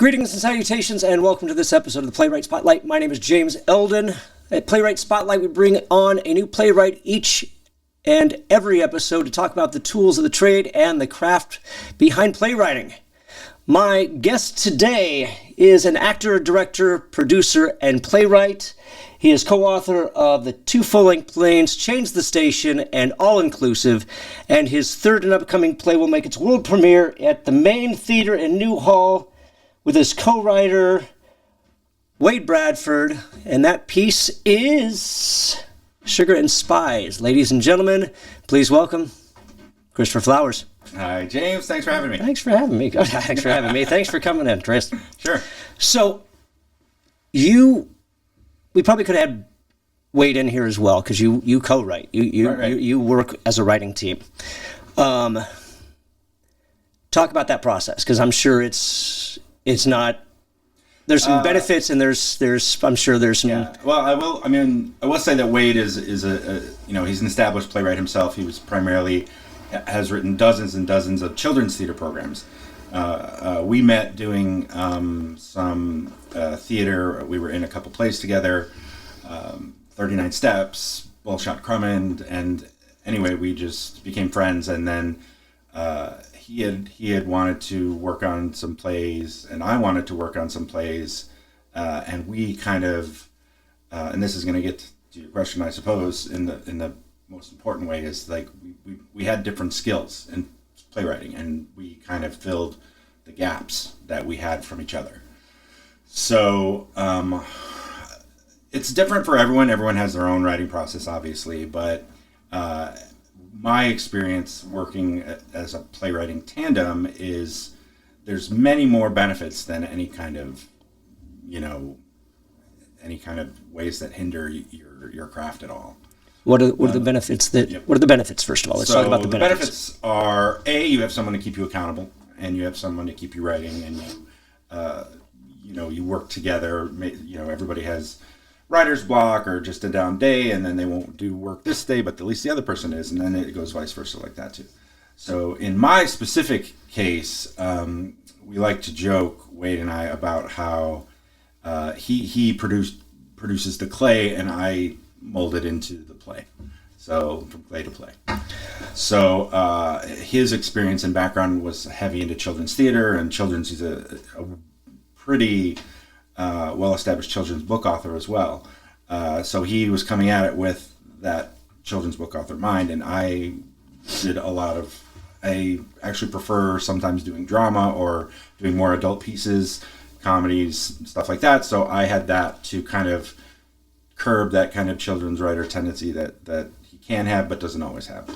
Greetings and salutations, and welcome to this episode of the Playwright Spotlight. My name is James Eldon. At Playwright Spotlight, we bring on a new playwright each and every episode to talk about the tools of the trade and the craft behind playwriting. My guest today is an actor, director, producer, and playwright. He is co-author of the two full-length plays, Change the Station and All Inclusive, and his third and upcoming play will make its world premiere at the Main Theater in Newhall with his co-writer, Wade Bradford, and that piece is Sugar and Spies. Ladies and gentlemen, please welcome Christopher Flowers. Hi, James. Thanks for having me. Thanks for having me. Thanks for having me. Thanks for coming in, Chris. Sure. So, we probably could have had Wade in here as well, because you co-write. You work as a writing team. Talk about that process, because I'm sure it's not. There's some benefits, and I'm sure there's some. Yeah. Well, I will say that Wade is he's an established playwright himself. He has written dozens and dozens of children's theater programs. We met doing some theater. We were in a couple plays together, 39 Steps, Bullshot Crummond, and anyway, we just became friends. And then he had wanted to work on some plays, and I wanted to work on some plays, and we kind of, and this is going to get to your question, I suppose, in the most important way, is like we had different skills in playwriting, and we kind of filled the gaps that we had from each other. So it's different for everyone. Everyone has their own writing process, obviously, but my experience working as a playwriting tandem is there's many more benefits than any kind of ways that hinder your craft at all. What are the benefits What are the benefits, first of all? Let's talk about the benefits. The benefits are, you have someone to keep you accountable, and you have someone to keep you writing, and you work together. Everybody has writer's block or just a down day, and then they won't do work this day, but at least the other person is, and then it goes vice versa like that too. So in my specific case, we like to joke, Wade and I, about how he produces the clay, and I mold it into the play. So from clay to play. So his experience and background was heavy into children's theater, and he's a pretty well-established children's book author as well. So he was coming at it with that children's book author mind, and I did I actually prefer sometimes doing drama or doing more adult pieces, comedies, stuff like that. So I had that to kind of curb that kind of children's writer tendency that he can have but doesn't always have.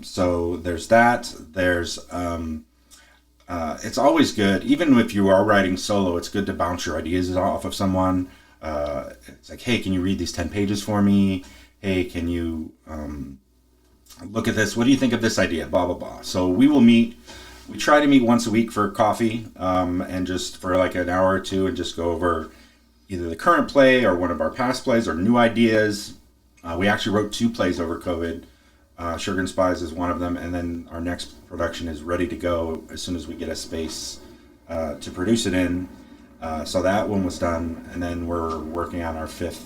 So there's that. There's it's always good, even if you are writing solo, it's good to bounce your ideas off of someone. It's like, hey, can you read these 10 pages for me? Hey, can you look at this? What do you think of this idea? Blah, blah, blah. So we try to meet once a week for coffee, and just for like an hour or two, and just go over either the current play or one of our past plays or new ideas. We actually wrote 2 plays over COVID. Sugar and Spies is one of them, and then our next production is ready to go as soon as we get a space to produce it in. So that one was done, and then we're working on our 5th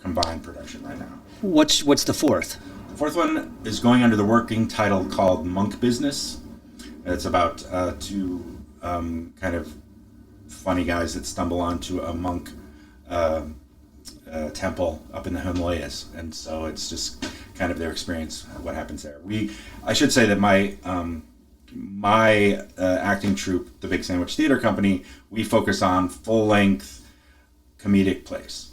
combined production right now. What's the 4th? The 4th one is going under the working title called Monk Business. It's about 2 kind of funny guys that stumble onto a monk temple up in the Himalayas, and so it's just kind of their experience, what happens there. I should say that my acting troupe, the Big Sandwich Theater Company, we focus on full-length comedic plays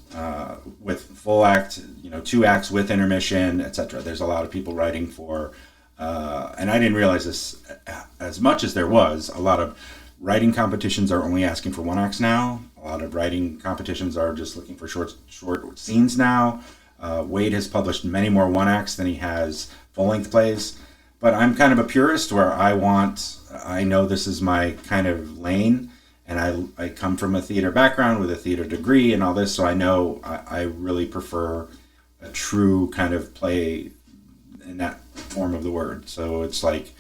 with full act, 2 acts with intermission, etc. There's a lot of people writing for, and I didn't realize this, as much as there was, a lot of writing competitions are only asking for 1 acts now. A lot of writing competitions are just looking for short scenes now. Wade has published many more 1 acts than he has full-length plays. But I'm kind of a purist where I know this is my kind of lane, and I come from a theater background with a theater degree and all this, so I know I really prefer a true kind of play in that form of the word. So it's like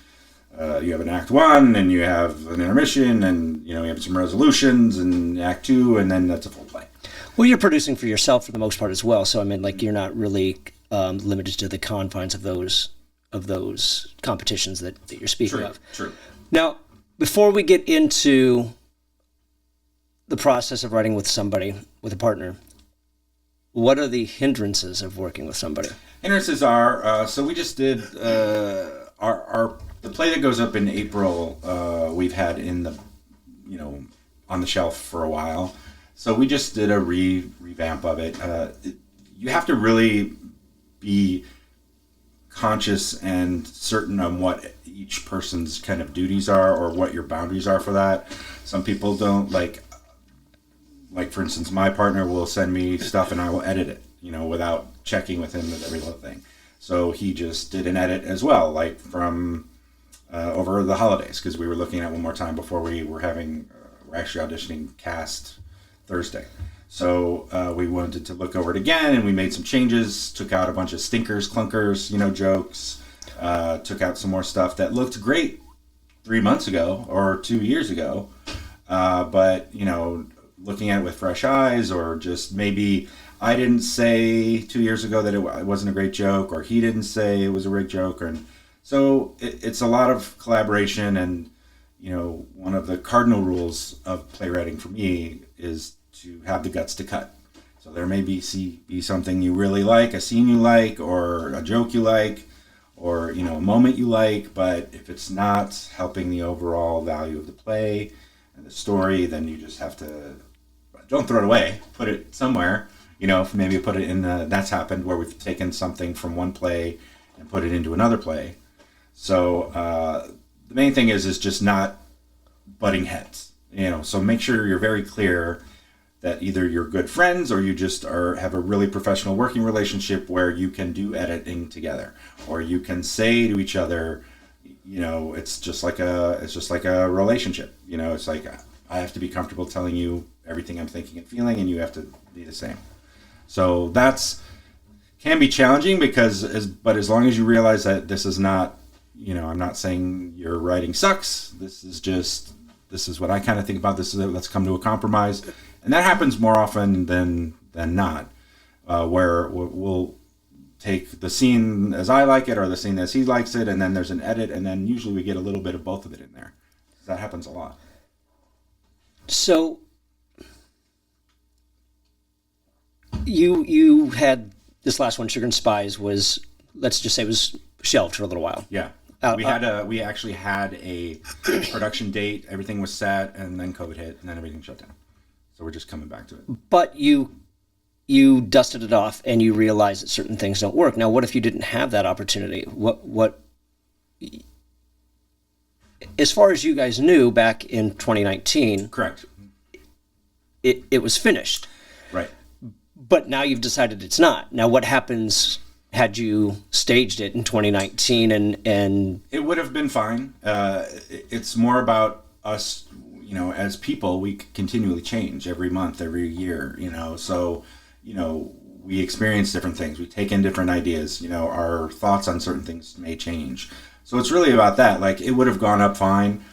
you have an act one, and you have an intermission, and you have some resolutions, and act two, and then that's a full play. Well, you're producing for yourself for the most part as well. So I mean, like, you're not really limited to the confines of those competitions that you're speaking of. True. Now, before we get into the process of writing with somebody, with a partner, what are the hindrances of working with somebody? Hindrances are, so we just did the play that goes up in April. We've had in the, on the shelf for a while. So we just did a revamp of it. You have to really be conscious and certain on what each person's kind of duties are or what your boundaries are for that. Some people don't like for instance, my partner will send me stuff and I will edit it, without checking with him with every little thing. So he just did an edit as well, like from over the holidays, because we were looking at one more time before we're actually auditioning cast Thursday. So we wanted to look over it again, and we made some changes, took out a bunch of stinkers, clunkers, jokes, took out some more stuff that looked great 3 months ago or 2 years ago. But, looking at it with fresh eyes, or just maybe I didn't say 2 years ago that it wasn't a great joke, or he didn't say it was a great joke. So it's a lot of collaboration, and, one of the cardinal rules of playwriting for me is to have the guts to cut. So there may be something you really like, a scene you like, or a joke you like, or, a moment you like, but if it's not helping the overall value of the play and the story, then you just have to, don't throw it away, put it somewhere, maybe put it in that's happened where we've taken something from one play and put it into another play. So the main thing is just not butting heads, so make sure you're very clear that either you're good friends or you just have a really professional working relationship where you can do editing together, or you can say to each other, it's just like a relationship. It's like I have to be comfortable telling you everything I'm thinking and feeling, and you have to be the same. So can be challenging but as long as you realize that this is not, I'm not saying your writing sucks. This is what I kind of think about. Let's come to a compromise. And that happens more often than not, where we'll take the scene as I like it or the scene as he likes it, and then there's an edit, and then usually we get a little bit of both of it in there. That happens a lot. So you had this last one, Sugar and Spies, was, let's just say, it was shelved for a little while. Yeah. We actually had a production date. Everything was set, and then COVID hit, and then everything shut down. So we're just coming back to it. But you dusted it off, and you realized that certain things don't work. Now, what if you didn't have that opportunity? What? As far as you guys knew back in 2019, correct. It was finished. Right. But now you've decided it's not. Now, what happens had you staged it in 2019 and it would have been fine. It's more about us, as people, we continually change every month, every year, so, we experience different things. We take in different ideas, our thoughts on certain things may change. So it's really about that. Like, it would have gone up fine.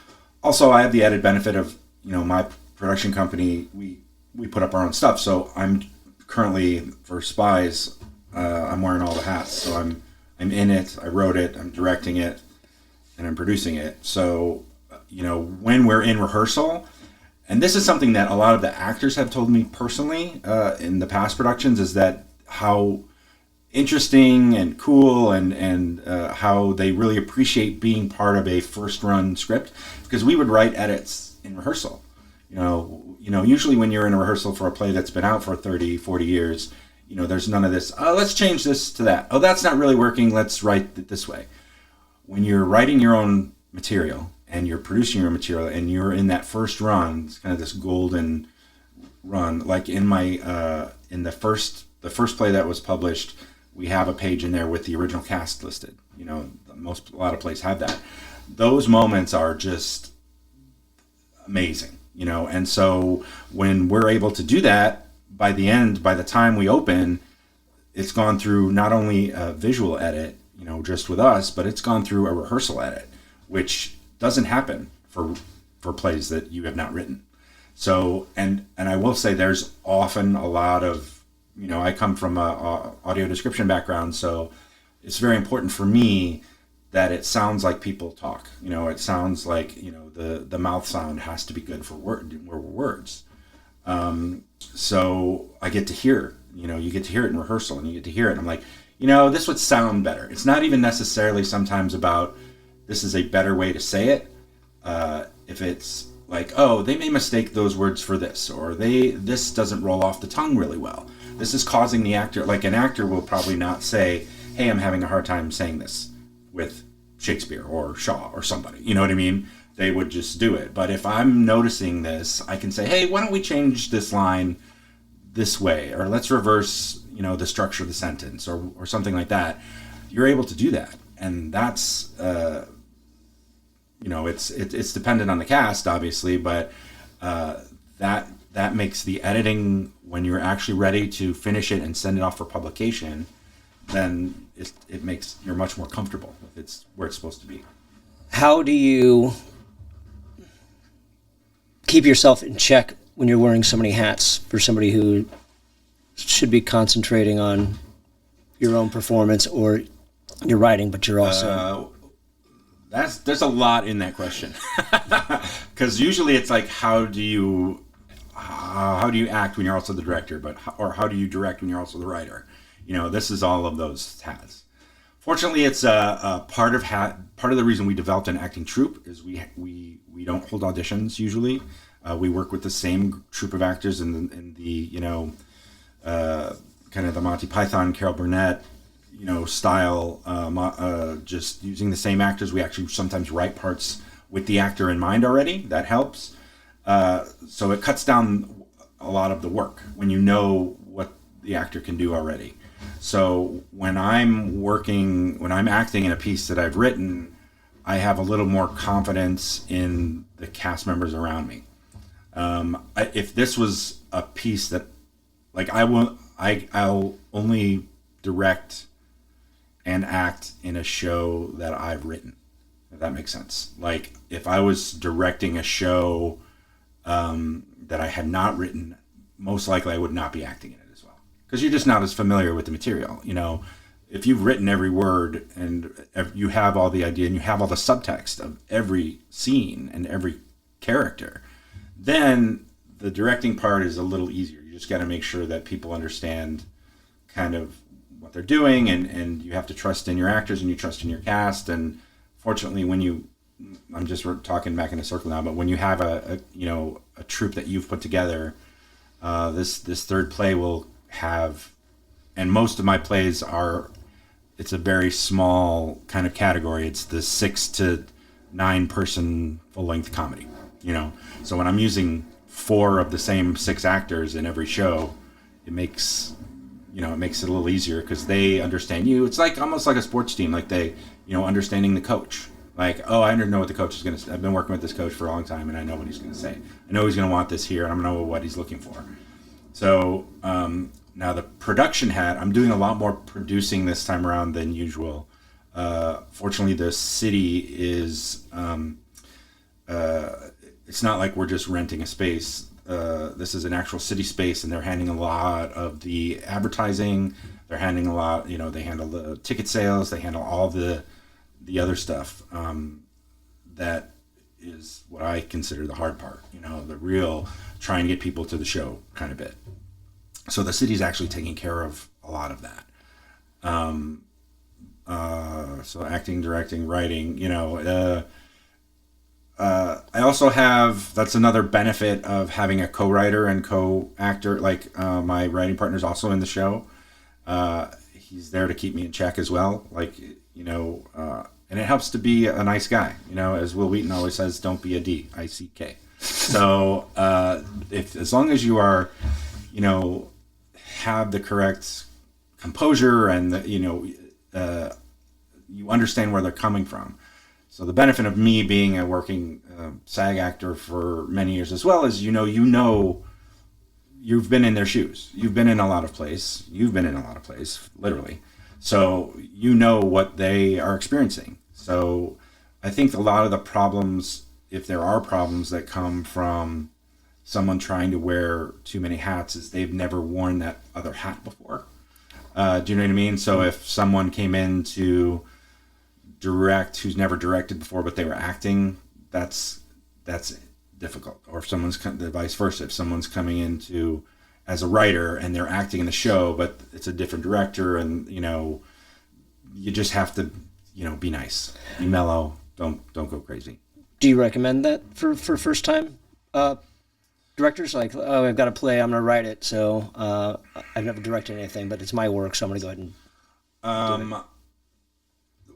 Also, I have the added benefit of, my production company, we put up our own stuff. So I'm currently, for Spies, I'm wearing all the hats. So I'm in it, I wrote it, I'm directing it, and I'm producing it. So, when we're in rehearsal, and this is something that a lot of the actors have told me personally in the past productions, is that how interesting and cool and how they really appreciate being part of a first run script, because we would write edits in rehearsal. Usually when you're in a rehearsal for a play that's been out for 30, 40 years, there's none of this, let's change this to that. Oh, that's not really working. Let's write it this way. When you're writing your own material and you're producing your own material and you're in that first run, it's kind of this golden run. Like in my, in the first play that was published, we have a page in there with the original cast listed. A lot of plays have that. Those moments are just amazing, and so when we're able to do that, by the time we open, it's gone through not only a visual edit, just with us, but it's gone through a rehearsal edit which doesn't happen for plays that you have not written. So, and I will say there's often a lot of, I come from a audio description background, so it's very important for me that it sounds like people talk. It sounds like, the mouth sound has to be good for words. So I get to hear, you get to hear it in rehearsal, and you get to hear it, and I'm like, this would sound better. It's not even necessarily sometimes about this is a better way to say it. If it's like, oh, they may mistake those words for this, or this doesn't roll off the tongue really well. This is causing the actor, like an actor will probably not say, hey, I'm having a hard time saying this with Shakespeare or Shaw or somebody. You know what I mean? They would just do it. But if I'm noticing this, I can say, hey, why don't we change this line this way, or let's reverse, the structure of the sentence, or something like that. You're able to do that, and that's, it's dependent on the cast, obviously, but that makes the editing, when you're actually ready to finish it and send it off for publication, then it makes you're much more comfortable with it's where it's supposed to be. How do you keep yourself in check when you're wearing so many hats for somebody who should be concentrating on your own performance or your writing, but you're also... There's a lot in that question. Because usually it's like, how do you act when you're also the director, or how do you direct when you're also the writer? This is all of those hats. Fortunately, it's a part of the reason we developed an acting troupe is we don't hold auditions usually. We work with the same troupe of actors in the kind of the Monty Python, Carol Burnett, style, just using the same actors. We actually sometimes write parts with the actor in mind already. That helps. So it cuts down a lot of the work when you know what the actor can do already. So when I'm acting in a piece that I've written, I have a little more confidence in the cast members around me. If this was a piece that, like, I'll only direct and act in a show that I've written, if that makes sense. Like, if I was directing a show that I had not written, most likely I would not be acting in it as well, because you're just not as familiar with the material. If you've written every word and you have all the idea and you have all the subtext of every scene and every character, then the directing part is a little easier. You just got to make sure that people understand kind of what they're doing, and you have to trust in your actors and you trust in your cast. And fortunately, I'm just talking back in a circle now, but when you have a troupe that you've put together, this third play will have, and most of my plays it's a very small kind of category. It's the 6 to 9 person full length comedy, So when I'm using 4 of the same 6 actors in every show, it makes it a little easier because they understand you. It's like almost like a sports team, like they, understanding the coach. Like, oh, I know what the coach is going to say. I've been working with this coach for a long time, and I know what he's going to say. I know he's going to want this here, and I'm going to know what he's looking for. So now the production hat, I'm doing a lot more producing this time around than usual. Fortunately, the city is, it's not like we're just renting a space. This is an actual city space, and they're handling a lot of the advertising. They're handling a lot, they handle the ticket sales. They handle all the other stuff. That is what I consider the hard part, the real trying to get people to the show kind of bit. So the city's actually taking care of a lot of that. So acting, directing, writing, I also have, that's another benefit of having a co-writer and co-actor. Like, my writing partner's also in the show. He's there to keep me in check as well. Like, and it helps to be a nice guy. As Will Wheaton always says, don't be a D, I-C-K. So, as long as you are, have the correct composure and you understand where they're coming from. So the benefit of me being a working SAG actor for many years as well is, you've been in their shoes. You've been in a lot of plays. You've been in a lot of plays, literally. So what they are experiencing. So I think a lot of the problems, if there are problems that come from someone trying to wear too many hats, is they've never worn that other hat before. Do you know what I mean? So if someone came in to direct who's never directed before, but they were acting, that's difficult. Or if someone's the vice versa, if someone's coming into as a writer and they're acting in the show, but it's a different director, and you just have to be nice, be mellow, don't go crazy. Do you recommend that for first time directors? Like, oh, I've got a play, I'm going to write it, so I've never directed anything, but it's my work, so I'm going to go ahead and do it.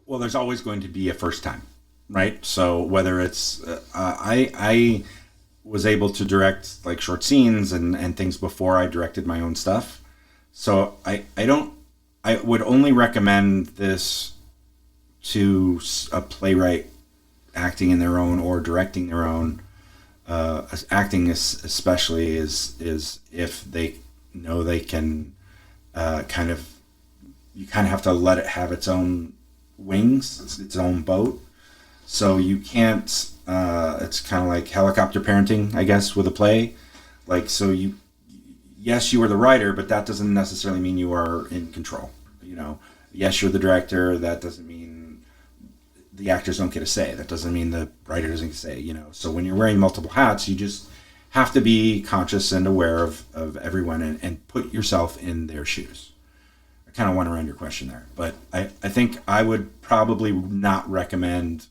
Well, there's always going to be a first time, right? So whether it's I was able to direct like short scenes and things before I directed my own stuff, so I would only recommend this to a playwright acting in their own or directing their own. Acting especially is if they know they can you kind of have to let it have its own wings, its own boat. So you can't, it's kind of like helicopter parenting, I guess, with a play. Like, so yes, you are the writer, but that doesn't necessarily mean you are in control. Yes, you're the director. That doesn't mean the actors don't get a say. That doesn't mean the writer doesn't get a say, So when you're wearing multiple hats, you just have to be conscious and aware of everyone and put yourself in their shoes. I kind of went around your question there, but I think I would probably not recommend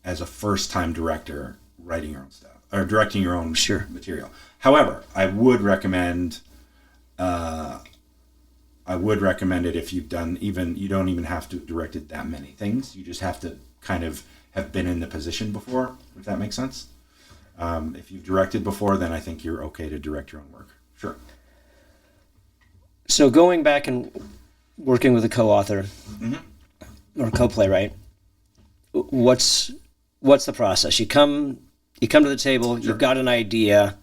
as a first-time director writing your own stuff or directing your own material. However, I would recommend it if you've done you don't even have to have directed that many things. You just have to kind of have been in the position before, if that makes sense. If you've directed before, then I think you're okay to direct your own work. Sure. So going back and working with a co-author or co-playwright, what's the process? You come to the table, You've got an idea.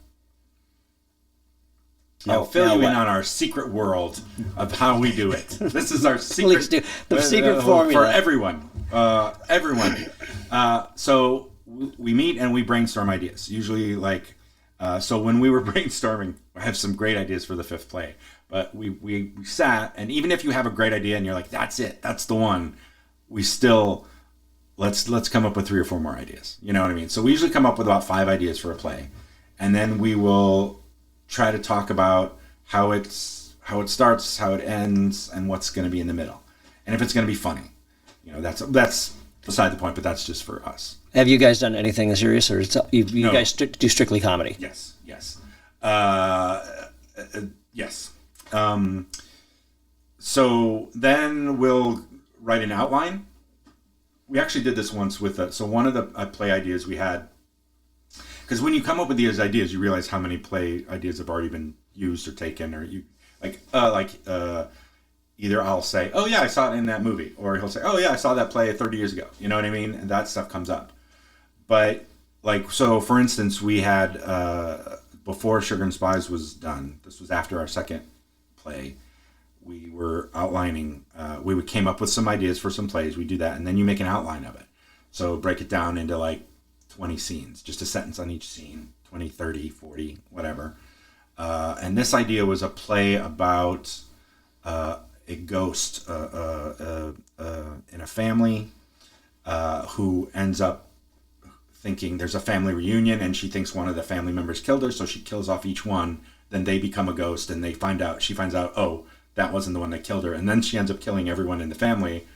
I'll fill you in on our secret world of how we do it. This is our secret. Please do. The secret formula. For everyone. So we meet and we brainstorm ideas. Usually so when we were brainstorming, I have some great ideas for the fifth play. But we sat, and even if you have a great idea and you're like, that's it, that's the one, we still, let's come up with 3 or 4 more ideas. You know what I mean? So we usually come up with about 5 ideas for a play. And then we will try to talk about how it starts, how it ends, and what's going to be in the middle, and if it's going to be funny. That's beside the point, but that's just for us. Have you guys done anything serious, or you guys do strictly comedy? Yes. Yes. So then we'll write an outline. We actually did this once with so one of the play ideas we had. Because when you come up with these ideas, you realize how many play ideas have already been used or taken, or either I'll say, "Oh yeah, I saw it in that movie," or he'll say, "Oh yeah, I saw that play 30 years ago." You know what I mean? And that stuff comes up. But so for instance, we had before Sugar and Spies was done. This was after our second play. We were outlining. We came up with some ideas for some plays. We do that, and then you make an outline of it. So break it down into 20 scenes, just a sentence on each scene, 20, 30, 40, whatever. And this idea was a play about a ghost in a family who ends up thinking there's a family reunion, and she thinks one of the family members killed her, so she kills off each one. Then they become a ghost, and she finds out, oh, that wasn't the one that killed her. And then she ends up killing everyone in the family.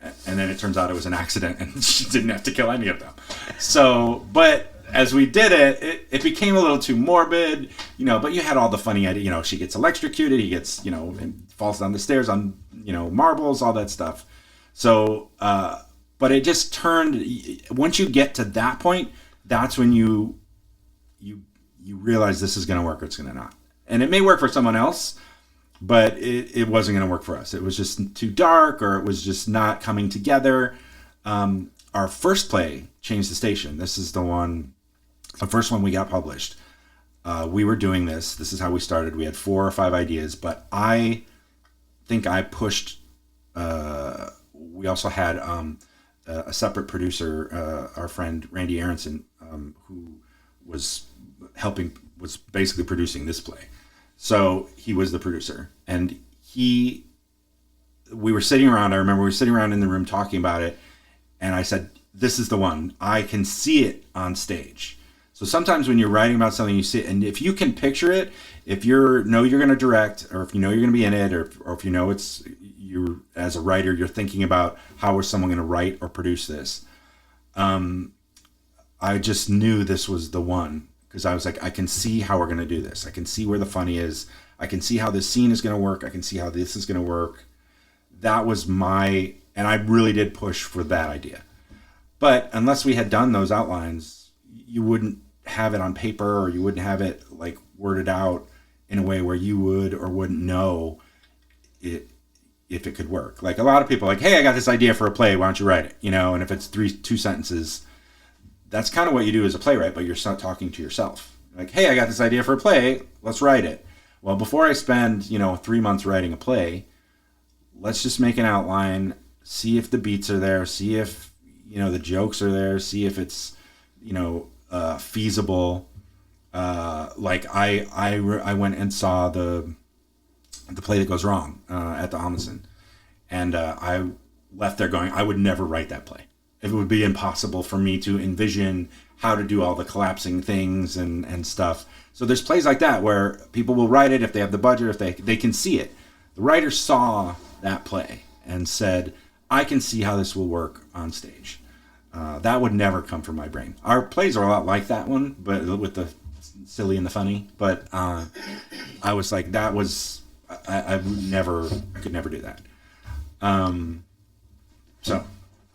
And then it turns out it was an accident, and she didn't have to kill any of them. So, but as we did it became a little too morbid, but you had all the funny idea, she gets electrocuted, he gets, and falls down the stairs on, marbles, all that stuff. So, but it just turned, once you get to that point, that's when you realize this is going to work or it's going to not. And it may work for someone else, but it wasn't going to work for us. It was just too dark, or it was just not coming together. Our first play, Change the Station, this is the first one we got published. We were doing this. This is how we started. We had 4 or 5 ideas, but I think I pushed. We also had a separate producer, our friend Randy Aronson, who was basically producing this play. So he was the producer, and we were sitting around. I remember we were sitting around in the room talking about it, and I said, "This is the one. I can see it on stage." So sometimes when you're writing about something, you see it, and if you can picture it, if you're going to direct, or if you know you're going to be in it, or if you know it's you as a writer, you're thinking about how is someone going to write or produce this. I just knew this was the one, because I was like, I can see how we're going to do this. I can see where the funny is. I can see how this scene is going to work. I can see how this is going to work. That was and I really did push for that idea. But unless we had done those outlines, you wouldn't have it on paper, or you wouldn't have it like worded out in a way where you would or wouldn't know it, if it could work. Like a lot of people are like, hey, I got this idea for a play, why don't you write it? And if it's two sentences, that's kind of what you do as a playwright, but you're talking to yourself. Like, hey, I got this idea for a play, let's write it. Well, before I spend, 3 months writing a play, let's just make an outline, see if the beats are there, see if, the jokes are there, see if it's, feasible. Like I went and saw the play that goes wrong at the Ahmanson, and I left there going, I would never write that play. It would be impossible for me to envision how to do all the collapsing things and stuff. So there's plays like that where people will write it if they have the budget, if they can see it. The writer saw that play and said, I can see how this will work on stage. That would never come from my brain. Our plays are a lot like that one, but with the silly and the funny. But I was like, I could never do that.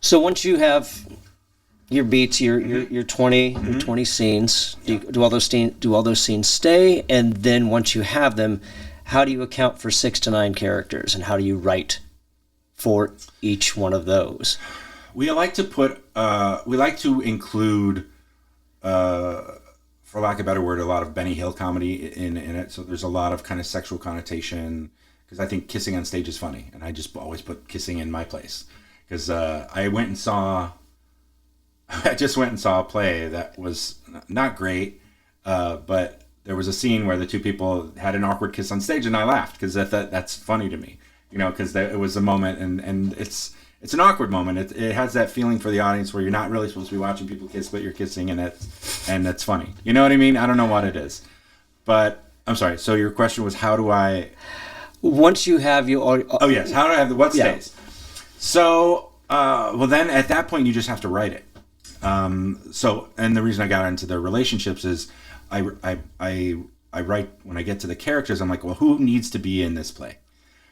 So once you have your beats, your 20 scenes, do all those scenes stay? And then once you have them, how do you account for 6 to 9 characters, and how do you write for each one of those? We like to include, for lack of a better word, a lot of Benny Hill comedy in it. So there's a lot of kind of sexual connotation, because I think kissing on stage is funny, and I just always put kissing in my place. Because I just went and saw a play that was not great, but there was a scene where the two people had an awkward kiss on stage, and I laughed because that's funny to me, because it was a moment, and it's an awkward moment. It has that feeling for the audience where you're not really supposed to be watching people kiss, but you're kissing, and that's funny. You know what I mean? I don't know what it is, but I'm sorry. So your question was, how do I? Once you have oh yes, how do I have what stays? So, well, then at that point, you just have to write it. And the reason I got into the relationships is I write, when I get to the characters, I'm like, well, who needs to be in this play?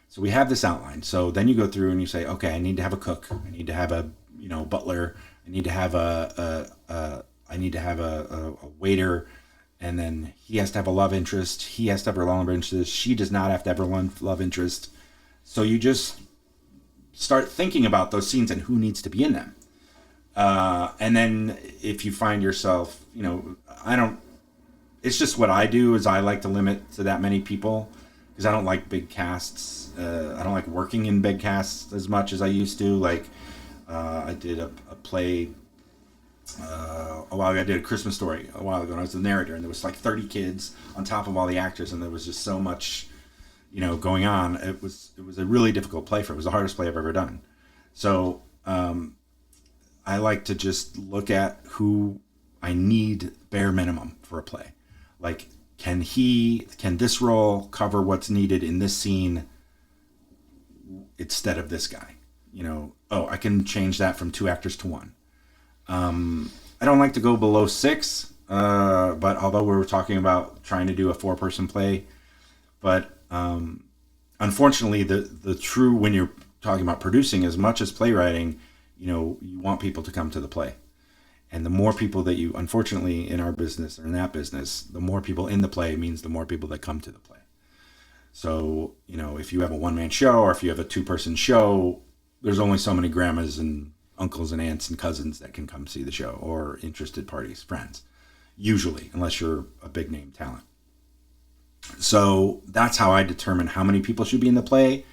So we have this outline. So then you go through and you say, okay, I need to have a cook. I need to have a, butler. I need to have a waiter. And then he has to have a love interest. He has to have a love interest. She does not have to have a love interest. So you just start thinking about those scenes and who needs to be in them. And then if you find yourself, it's just what I do is I like to limit to that many people, because I don't like big casts. I don't like working in big casts as much as I used to. Like, I did a play a while ago. I did A Christmas Story a while ago, and I was the narrator, and there was like 30 kids on top of all the actors, and there was just so much going on. It was a really difficult play it was the hardest play I've ever done. So I like to just look at who I need bare minimum for a play. Like, can this role cover what's needed in this scene instead of this guy? I can change that from 2 actors to 1. I don't like to go below 6, but although we were talking about trying to do a 4-person play, but unfortunately, the true, when you're talking about producing as much as playwriting, you want people to come to the play. And the more people that you, unfortunately, in our business or in that business, the more people in the play means the more people that come to the play. So, if you have a one-man show or if you have a 2-person show, there's only so many grandmas and uncles and aunts and cousins that can come see the show, or interested parties, friends, usually, unless you're a big-name talent. So that's how I determine how many people should be in the play.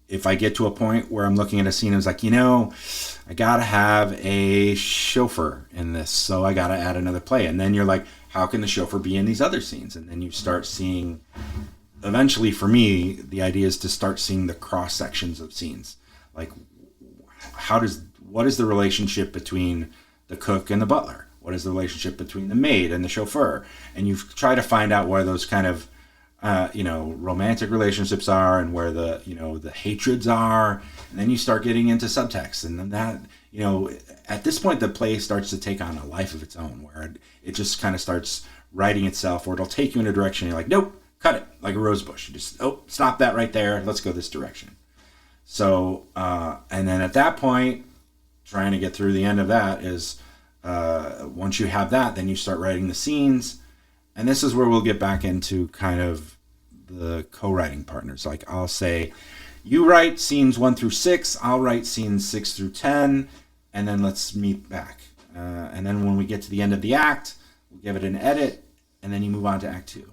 if I get to a point where I'm looking at a scene, I was like, I gotta have a chauffeur in this, so I gotta add another play. And then you're like, how can the chauffeur be in these other scenes? And then you start seeing, eventually for me, the idea is to start seeing the cross sections of scenes. Like, what is the relationship between the cook and the butler? What is the relationship between the maid and the chauffeur? And you try to find out where those kind of, romantic relationships are, and where the hatreds are. And then you start getting into subtext. And then that, at this point, the play starts to take on a life of its own, where it just kind of starts writing itself, or it'll take you in a direction. You're like, nope, cut it, like a rose bush. You just, stop that right there. Let's go this direction. So, and then at that point, trying to get through the end of that is, once you have that, then you start writing the scenes. And this is where we'll get back into kind of the co-writing partners. Like, I'll say, you write scenes 1 through 6, I'll write scenes 6 through 10, and then let's meet back. And then when we get to the end of the act, we'll give it an edit, and then you move on to act 2.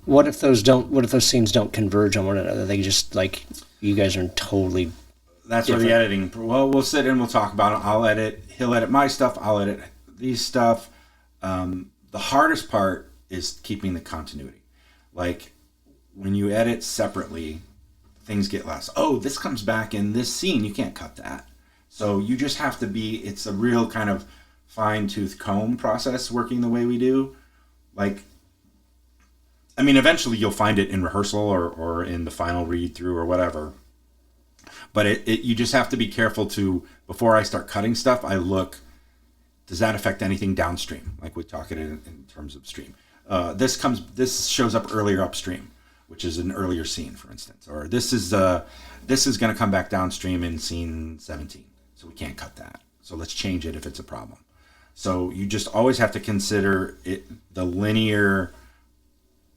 What if those scenes don't converge on one another? They just, like, you guys are totally That's different. where the editing, well, we'll sit and we'll talk about it. I'll edit, he'll edit my stuff, I'll edit these stuff. The hardest part is keeping the continuity. Like, when you edit separately, things get lost. Oh, this comes back in this scene. You can't cut that. So you just have to it's a real kind of fine-tooth comb process working the way we do. Like, I mean, eventually you'll find it in rehearsal or in the final read-through or whatever. But you just have to be careful to, before I start cutting stuff, I look, does that affect anything downstream? Like we talk it in terms of stream. This shows up earlier upstream, which is an earlier scene, for instance. Or this is going to come back downstream in scene 17, so we can't cut that. So let's change it if it's a problem. So you just always have to consider the linear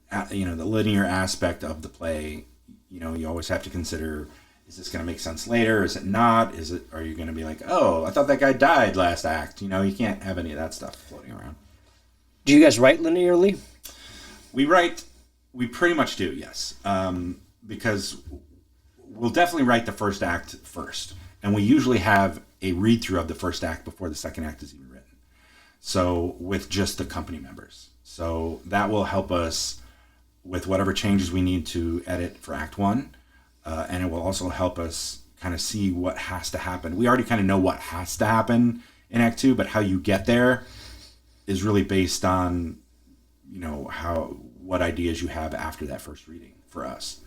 aspect of the play. You always have to consider, is this going to make sense later? Is it not? Are you going to be like, oh, I thought that guy died last act? You can't have any of that stuff floating around. Do you guys write linearly? We pretty much do, yes. Because we'll definitely write the first act first. And we usually have a read-through of the first act before the second act is even written. So with just the company members. So that will help us with whatever changes we need to edit for Act 1. And it will also help us kind of see what has to happen. We already kind of know what has to happen in Act 2, but how you get there is really based on, what ideas you have after that first reading for us.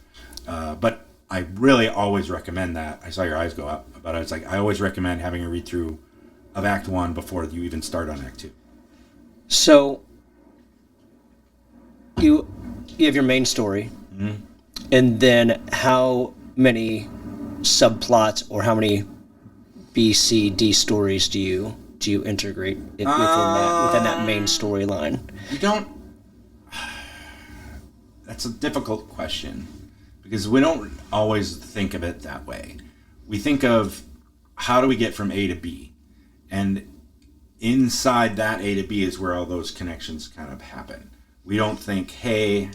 But I really always recommend that. I saw your eyes go up, but I was like, I always recommend having a read through of Act 1 before you even start on Act 2. So you have your main story, Mm-hmm. and then how many subplots or how many B, C, D stories do you integrate within that main storyline? You don't. That's a difficult question because we don't always think of it that way. We think of how do we get from A to B, and inside that A to B is where all those connections kind of happen. We don't think, hey,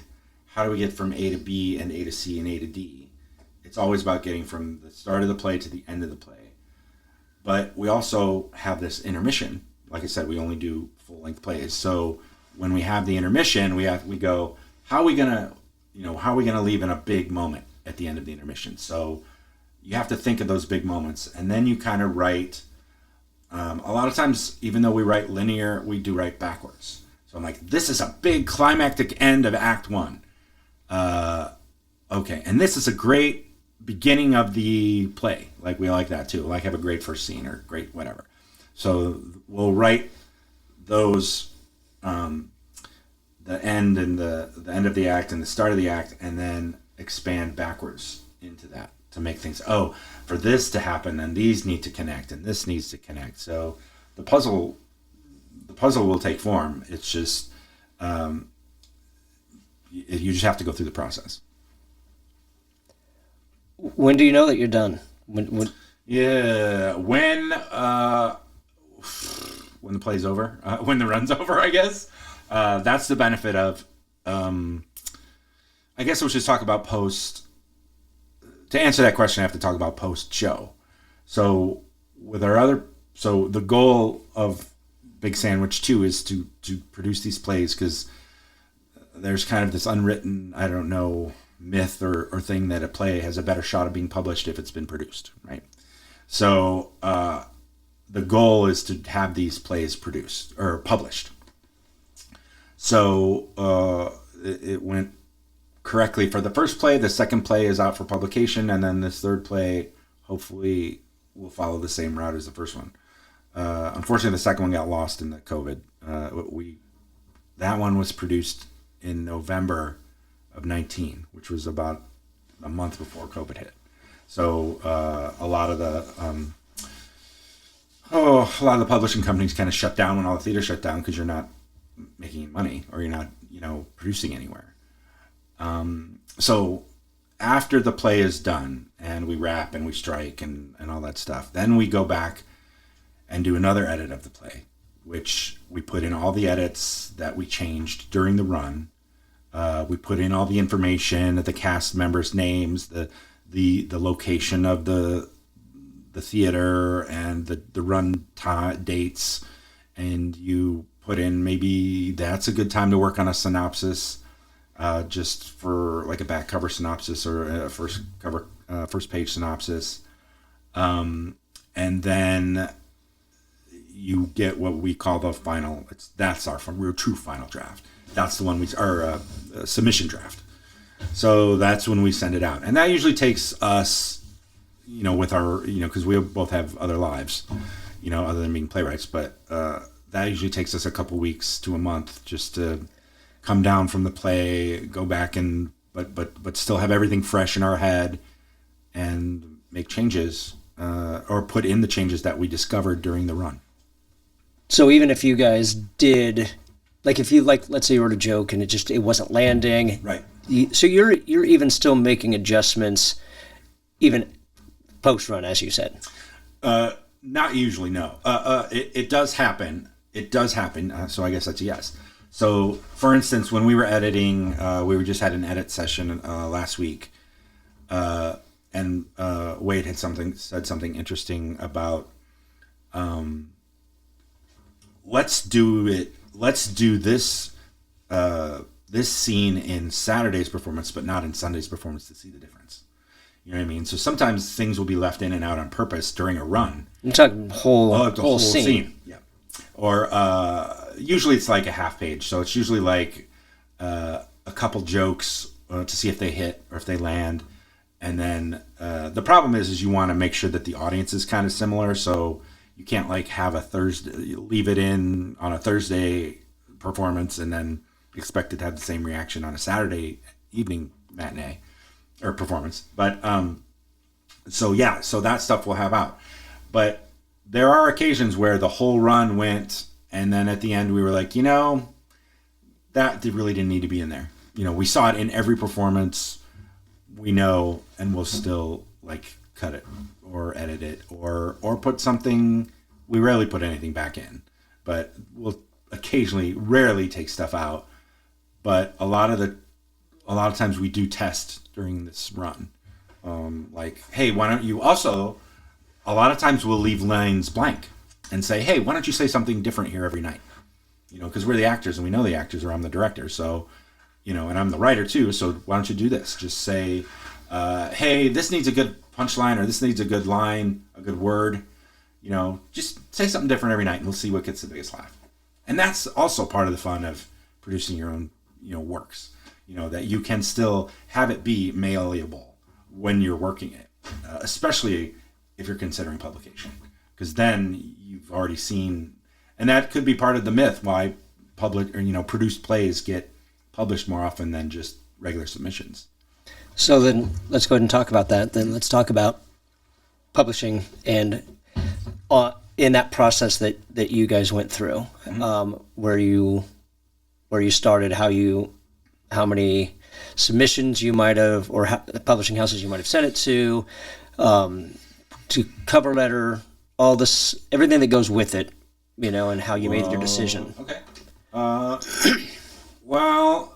how do we get from A to B and A to C and A to D? It's always about getting from the start of the play to the end of the play. But we also have this intermission. Like I said, we only do full-length plays. So when we have the intermission, we go, how are we gonna leave in a big moment at the end of the intermission? So you have to think of those big moments, and then you kind of write. A lot of times, even though we write linear, we do write backwards. So I'm like, this is a big climactic end of Act 1. Okay, and this is a great beginning of the play. Like, we like that too. Like, have a great first scene or great whatever. So we'll write those, the end and the end of the act and the start of the act, and then expand backwards into that to make things, for this to happen, then these need to connect and this needs to connect. So the puzzle will take form. It's just, you just have to go through the process. When do you know that you're done? When the play's over, when the run's over, I guess. That's the benefit of, I guess we'll just talk about post to answer that question, I have to talk about post-show. So so the goal of Big Sandwich 2 is to produce these plays, because there's kind of this unwritten, I don't know, myth or thing that a play has a better shot of being published if it's been produced, right? So the goal is to have these plays produced or published. So it went correctly for the first play. The second play is out for publication, and then this third play hopefully will follow the same route as the first one. Unfortunately, the second one got lost in the COVID. That one was produced in November of 19, which was about a month before COVID hit. So a lot of the publishing companies kind of shut down when all the theaters shut down, because you're not making money, or you're not, producing anywhere. So after the play is done and we wrap and we strike and all that stuff, then we go back and do another edit of the play, which we put in all the edits that we changed during the run. We put in all the information, the cast members' names, the location of the theater, and the run dates, and you put in maybe that's a good time to work on a synopsis, just for like a back cover synopsis or a first page synopsis, and then you get what we call the final. That's our true final draft. That's the one our submission draft. So that's when we send it out, and that usually takes us, with our, because we both have other lives, other than being playwrights, but that usually takes us a couple weeks to a month just to come down from the play, go back and but still have everything fresh in our head, and make changes or put in the changes that we discovered during the run. So even if you guys did, if you let's say you wrote a joke and it wasn't landing, right? So you're even still making adjustments, even post run, as you said. Not usually, no. It does happen. It does happen. So I guess that's a yes. So, for instance, when we were editing, we just had an edit session last week, and Wade had said something interesting about, let's do this this scene in Saturday's performance, but not in Sunday's performance, to see the difference. You know what I mean? So sometimes things will be left in and out on purpose during a run. I'm talking whole scene. Yeah. Or usually it's like a half page. So it's usually like a couple jokes to see if they hit or if they land. And then the problem is you want to make sure that the audience is kind of similar. So you can't have leave it in on a Thursday performance and then expect it to have the same reaction on a Saturday evening matinee or performance. But so that stuff we'll have out. But there are occasions where the whole run went, and then at the end we were like, that really didn't need to be in there. We saw it in every performance, we know, and we'll still cut it or edit it or put something. We rarely put anything back in, but we'll rarely take stuff out. But a lot of times we do test during this run. Hey, why don't you also, a lot of times we'll leave lines blank and say, hey, why don't you say something different here every night? Because we're the actors and we know the actors, or I'm the director. So, and I'm the writer too. So why don't you do this? Just say, hey, this needs a good punchline, or this needs a good line, a good word. Just say something different every night and we'll see what gets the biggest laugh. And that's also part of the fun of producing your own, works, that you can still have it be malleable when you're working it, especially if you're considering publication, because then you've already seen, and that could be part of the myth why produced plays get published more often than just regular submissions. So then let's go ahead and talk about that. Then let's talk about publishing and in that process that you guys went through, where you started, how many submissions you might have, or publishing houses you might have sent it to cover letter, all this, everything that goes with it, and how you made your decision. Okay. Well,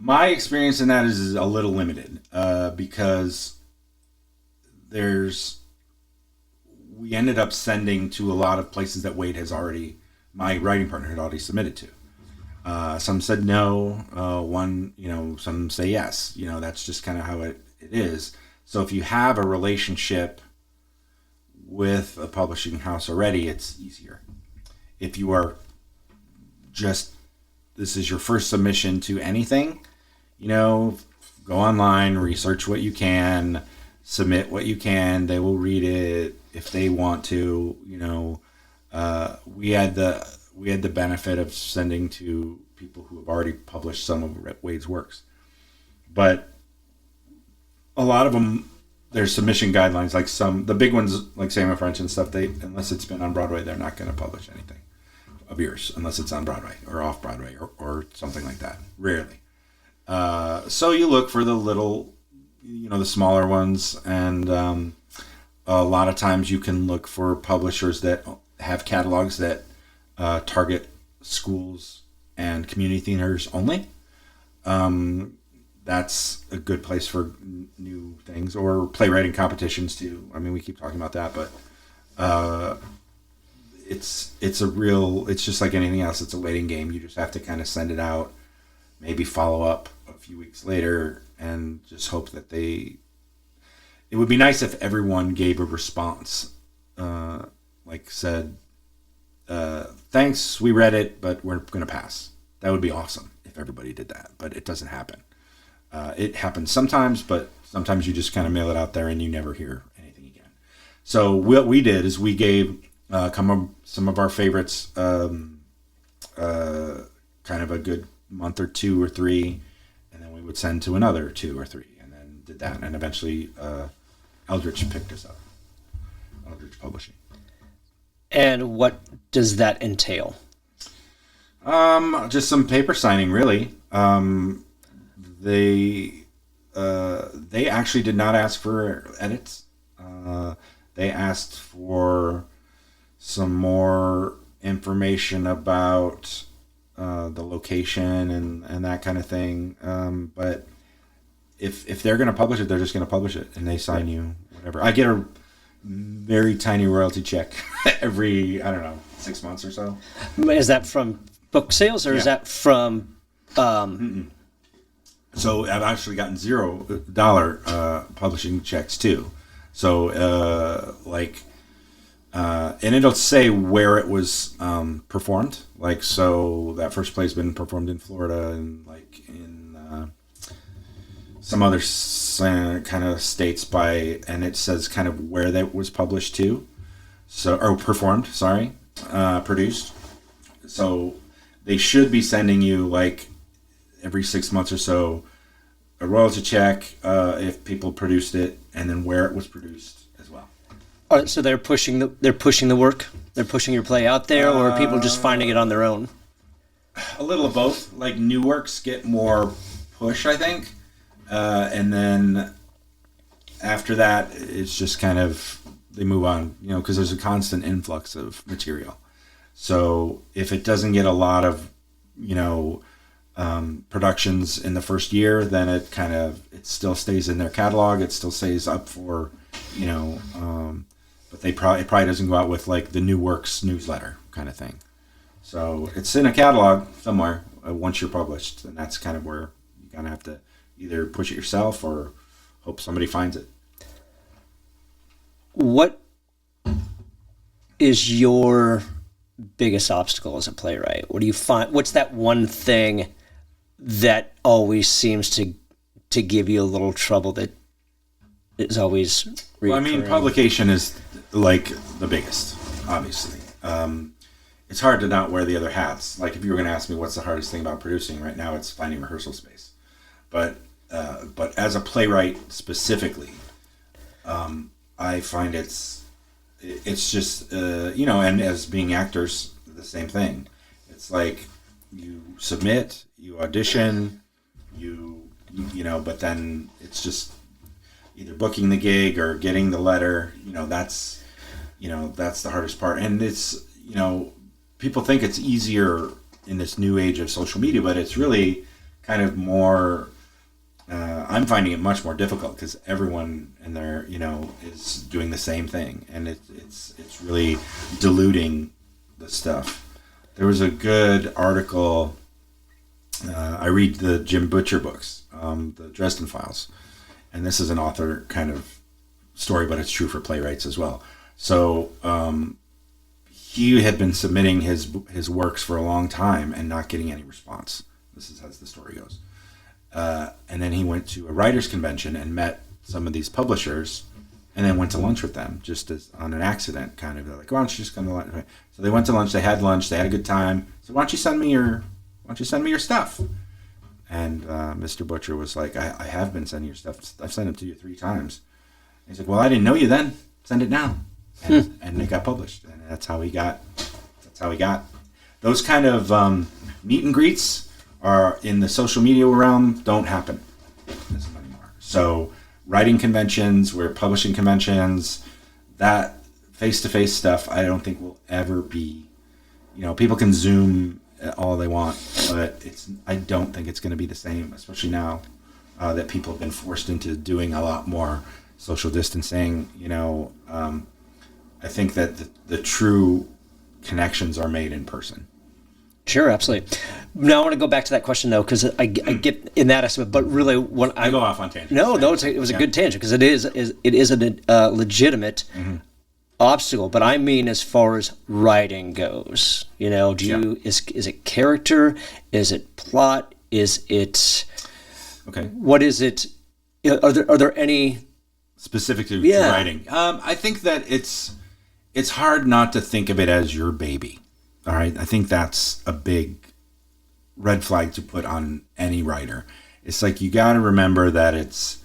My experience in that is a little limited because we ended up sending to a lot of places that Wade my writing partner had already submitted to. Some said no, some say yes. That's just kind of how it is. So if you have a relationship with a publishing house already, it's easier. If you are this is your first submission to anything, go online, research what you can, submit what you can. They will read it if they want to. We had the benefit of sending to people who have already published some of Wade's works, but a lot of them, there's submission guidelines. Like the big ones, like Sam French and stuff. Unless it's been on Broadway, they're not going to publish anything of yours unless it's on Broadway or off Broadway or something like that. Rarely. So you look for the little, the smaller ones, and a lot of times you can look for publishers that have catalogs that target schools and community theaters only. That's a good place for new things, or playwriting competitions too. I mean, we keep talking about that, but it's just like anything else. It's a waiting game. You just have to kind of send it out, maybe follow up a few weeks later, and just hope that it would be nice if everyone gave a response, like said, thanks, we read it, but we're going to pass. That would be awesome if everybody did that, but it doesn't happen. It happens sometimes, but sometimes you just kind of mail it out there and you never hear anything again. So what we did is we gave some of our favorites kind of a good month or 2 or 3, and then we would send to another 2 or 3, and then did that, and eventually Eldritch picked us up. Eldritch Publishing. And what does that entail? Just some paper signing, really. They actually did not ask for edits. They asked for some more information about the location and that kind of thing. But if they're going to publish it, they're just going to publish it, and they sign you whatever. I get a very tiny royalty check every, 6 months or so. Is that from book sales, or is that from... So I've actually gotten $0 publishing checks too. So and it'll say where it was performed. Like, so that first play's been performed in Florida and like in some other kind of states and it says kind of where that was published to. So, or performed, produced. So they should be sending you like every 6 months or so a royalty check if people produced it, and then where it was produced as well. So they're pushing the work. They're pushing your play out there, or are people just finding it on their own? A little of both. Like, new works get more push, I think, and then after that, it's just kind of they move on. Because there's a constant influx of material. So if it doesn't get a lot of productions in the first year, then it still stays in their catalog. It still stays up for, but it probably doesn't go out with like the new works newsletter kind of thing. So it's in a catalog somewhere once you're published, and that's kind of where you kind of have to either push it yourself or hope somebody finds it. What is your biggest obstacle as a playwright? What do you find? What's that one thing that always seems to give you a little trouble that is always recurring? Well, I mean, publication is like the biggest, obviously. It's hard to not wear the other hats. Like, if you were going to ask me what's the hardest thing about producing right now, it's finding rehearsal space. But as a playwright specifically, I find it's just and as being actors, the same thing. It's like you submit, you audition, but then it's just either booking the gig or getting the letter. That's the hardest part. And it's, people think it's easier in this new age of social media, but it's really kind of more. I'm finding it much more difficult because everyone in there, is doing the same thing, and it's really diluting the stuff. There was a good article. I read the Jim Butcher books, the Dresden Files, and this is an author kind of story, but it's true for playwrights as well. So he had been submitting his works for a long time and not getting any response. This is as the story goes. And then he went to a writers' convention and met some of these publishers, and then went to lunch with them just as on an accident, kind of. They're like, "Why don't you just come to lunch?" So they went to lunch. They had lunch. They had a good time. So why don't you send me your stuff? And Mr. Butcher was like, I have been sending your stuff. I've sent it to you 3 times. He's like, "Well, I didn't know you then. Send it now." And it got published, and that's how he got those kind of meet and greets are in the social media realm don't happen anymore. So writing conventions, we're publishing conventions, that face-to-face stuff I don't think will ever be, people can Zoom all they want, but I don't think it's going to be the same, especially now that people have been forced into doing a lot more social distancing. I think that the true connections are made in person. Sure, absolutely. Now I want to go back to that question though, because I get in that estimate, but really when I go off on tangents. No, it was a good tangent because it is a legitimate obstacle. But I mean, as far as writing goes, is it character? Is it plot? Is it okay? What is it? Are there any specific to writing? I think that it's hard not to think of it as your baby. All right, I think that's a big red flag to put on any writer. It's like you got to remember that it's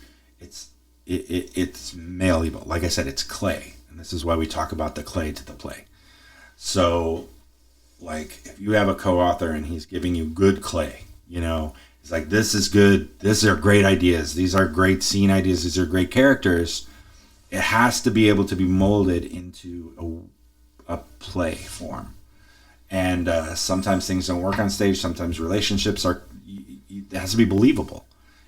malleable. Like I said, it's clay, and this is why we talk about the clay to the play. So, like if you have a co-author and he's giving you good clay, it's like, this is good. These are great ideas. These are great scene ideas. These are great characters. It has to be able to be molded into a play form. And sometimes things don't work on stage. Sometimes relationships it has to be believable.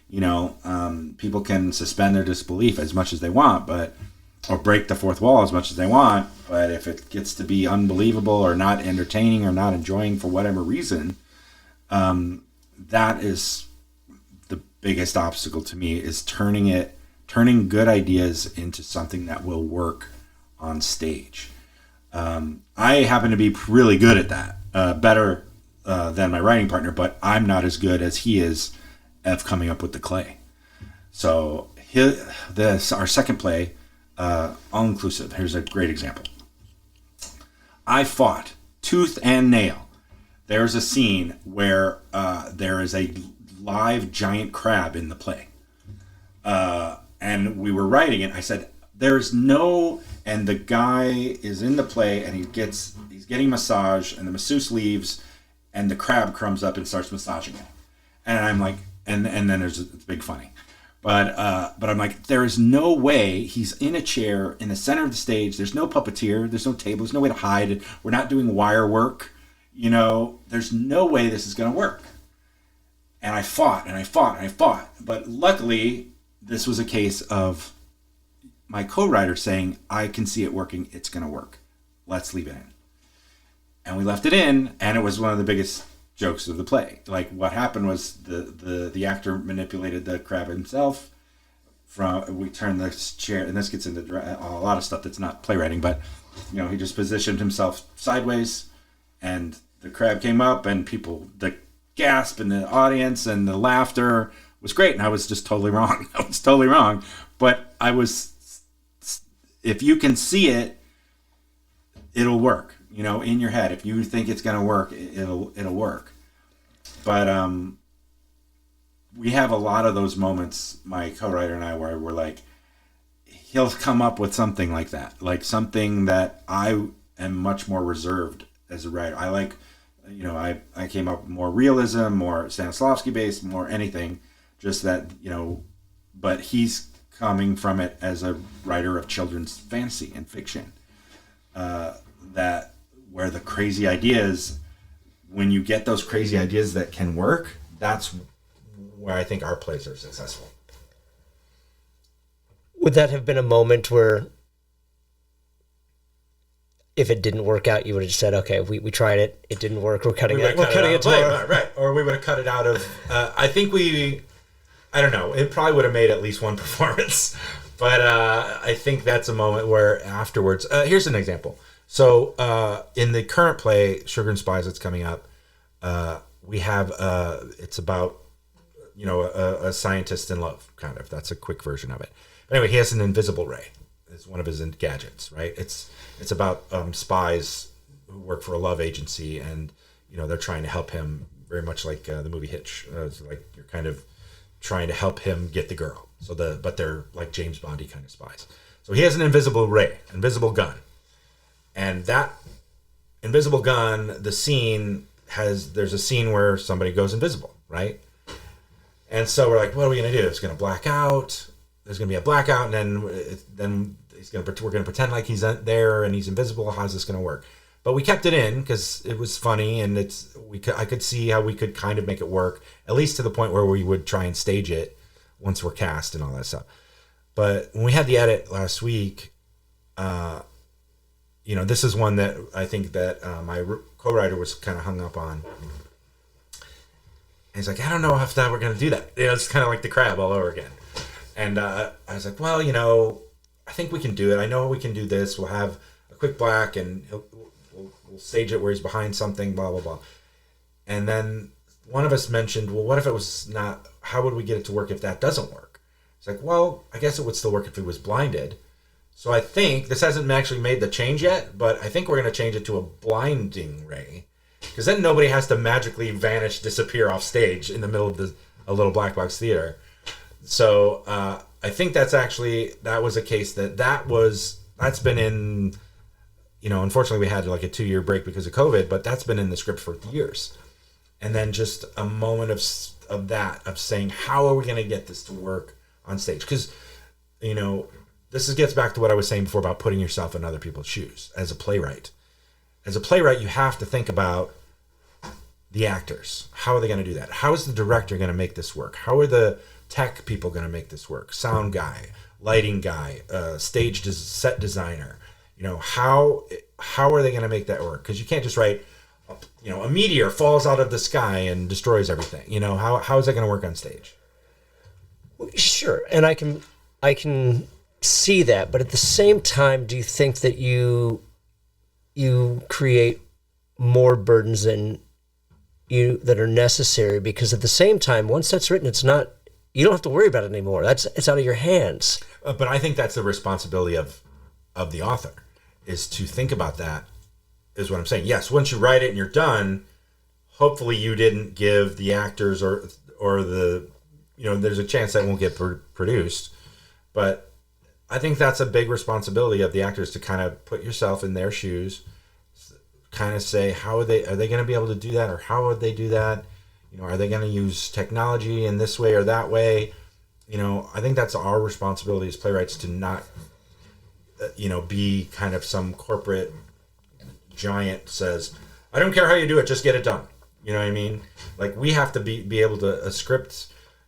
People can suspend their disbelief as much as they want, or break the fourth wall as much as they want. But if it gets to be unbelievable or not entertaining or not enjoying for whatever reason, that is the biggest obstacle to me, is turning good ideas into something that will work on stage. I happen to be really good at that, better than my writing partner, but I'm not as good as he is of coming up with the clay. So our second play, All Inclusive, here's a great example. I fought tooth and nail. There's a scene where there is a live giant crab in the play. And we were writing it. I said, there's no... And the guy is in the play, and he's getting massage, and the masseuse leaves, and the crab crumbs up and starts massaging him. And I'm like, and then it's big funny. But I'm like, there is no way he's in a chair in the center of the stage. There's no puppeteer. There's no table. There's no way to hide it. We're not doing wire work. There's no way this is going to work. And I fought, and I fought, and I fought. But luckily, this was a case of my co-writer saying, I can see it working. It's going to work. Let's leave it in. And we left it in, and it was one of the biggest jokes of the play. Like, what happened was the actor manipulated the crab himself. We turned this chair, and this gets into a lot of stuff that's not playwriting, but he just positioned himself sideways, and the crab came up, and the gasp in the audience and the laughter was great, and I was just totally wrong. I was totally wrong, but if you can see it, it'll work. In your head, if you think it's gonna work, it'll work. But we have a lot of those moments, my co-writer and I, where we're like, he'll come up with something like that, like something that I am much more reserved as a writer. I like, I came up with more realism, more Stanislavski based, more anything, just that, but he's coming from it as a writer of children's fantasy and fiction, that where the crazy ideas, when you get those crazy ideas that can work, that's where I think our plays are successful. Would that have been a moment where, if it didn't work out, you would have said, okay, we tried it, it didn't work, we're cutting it tomorrow. Right. Or we would have cut it out of, I think I don't know, it probably would have made at least one performance. But I think that's a moment where afterwards, here's an example. So in the current play, Sugar and Spies, that's coming up, we have, it's about, a scientist in love, kind of. That's a quick version of it. But anyway, he has an invisible ray. It's one of his gadgets, right? It's about spies who work for a love agency, and they're trying to help him, very much like the movie Hitch. It's like you're kind of trying to help him get the girl. But they're like James Bondy kind of spies. So he has an invisible ray, invisible gun, and that invisible gun, there's a scene where somebody goes invisible, right? And so we're like, what are we gonna do? It's gonna black out. There's gonna be a blackout, and then we're gonna pretend like he's there and he's invisible. How's this gonna work? But we kept it in because it was funny, and I could see how we could kind of make it work, at least to the point where we would try and stage it once we're cast and all that stuff. But when we had the edit last week, this is one that I think that my co-writer was kind of hung up on. And he's like, I don't know if we're going to do that. It's kind of like the crab all over again. And I was like, well, I think we can do it. I know we can do this. We'll have a quick black, and we'll stage it where he's behind something, blah, blah, blah. And then one of us mentioned, well, what if it was not, how would we get it to work if that doesn't work? It's like, well, I guess it would still work if he was blinded. So I think, this hasn't actually made the change yet, but I think we're going to change it to a blinding ray. Because then nobody has to magically vanish, disappear off stage in the middle of a little black box theater. So I think that was a case that's been in, unfortunately we had like a 2-year break because of COVID, but that's been in the script for years. And then just a moment of saying, how are we going to get this to work on stage? Because, this gets back to what I was saying before about putting yourself in other people's shoes as a playwright. As a playwright, you have to think about the actors. How are they going to do that? How is the director going to make this work? How are the tech people going to make this work? Sound guy, lighting guy, set designer. How are they going to make that work? Because you can't just write, a meteor falls out of the sky and destroys everything. How is that going to work on stage? Sure, and I can see that, but at the same time, do you think that you create more burdens than that are necessary? Because at the same time, once that's written, you don't have to worry about it anymore. It's out of your hands. But I think that's the responsibility of the author, is to think about that, is what I'm saying. Yes, once you write it and you're done, hopefully you didn't give the actors or the, there's a chance that won't get produced. But I think that's a big responsibility of the actors, to kind of put yourself in their shoes, kind of say, are they going to be able to do that, or how would they do that? Are they going to use technology in this way or that way? I think that's our responsibility as playwrights, to not, be kind of some corporate giant says, I don't care how you do it, just get it done. You know what I mean? Like, we have to be able to, a script,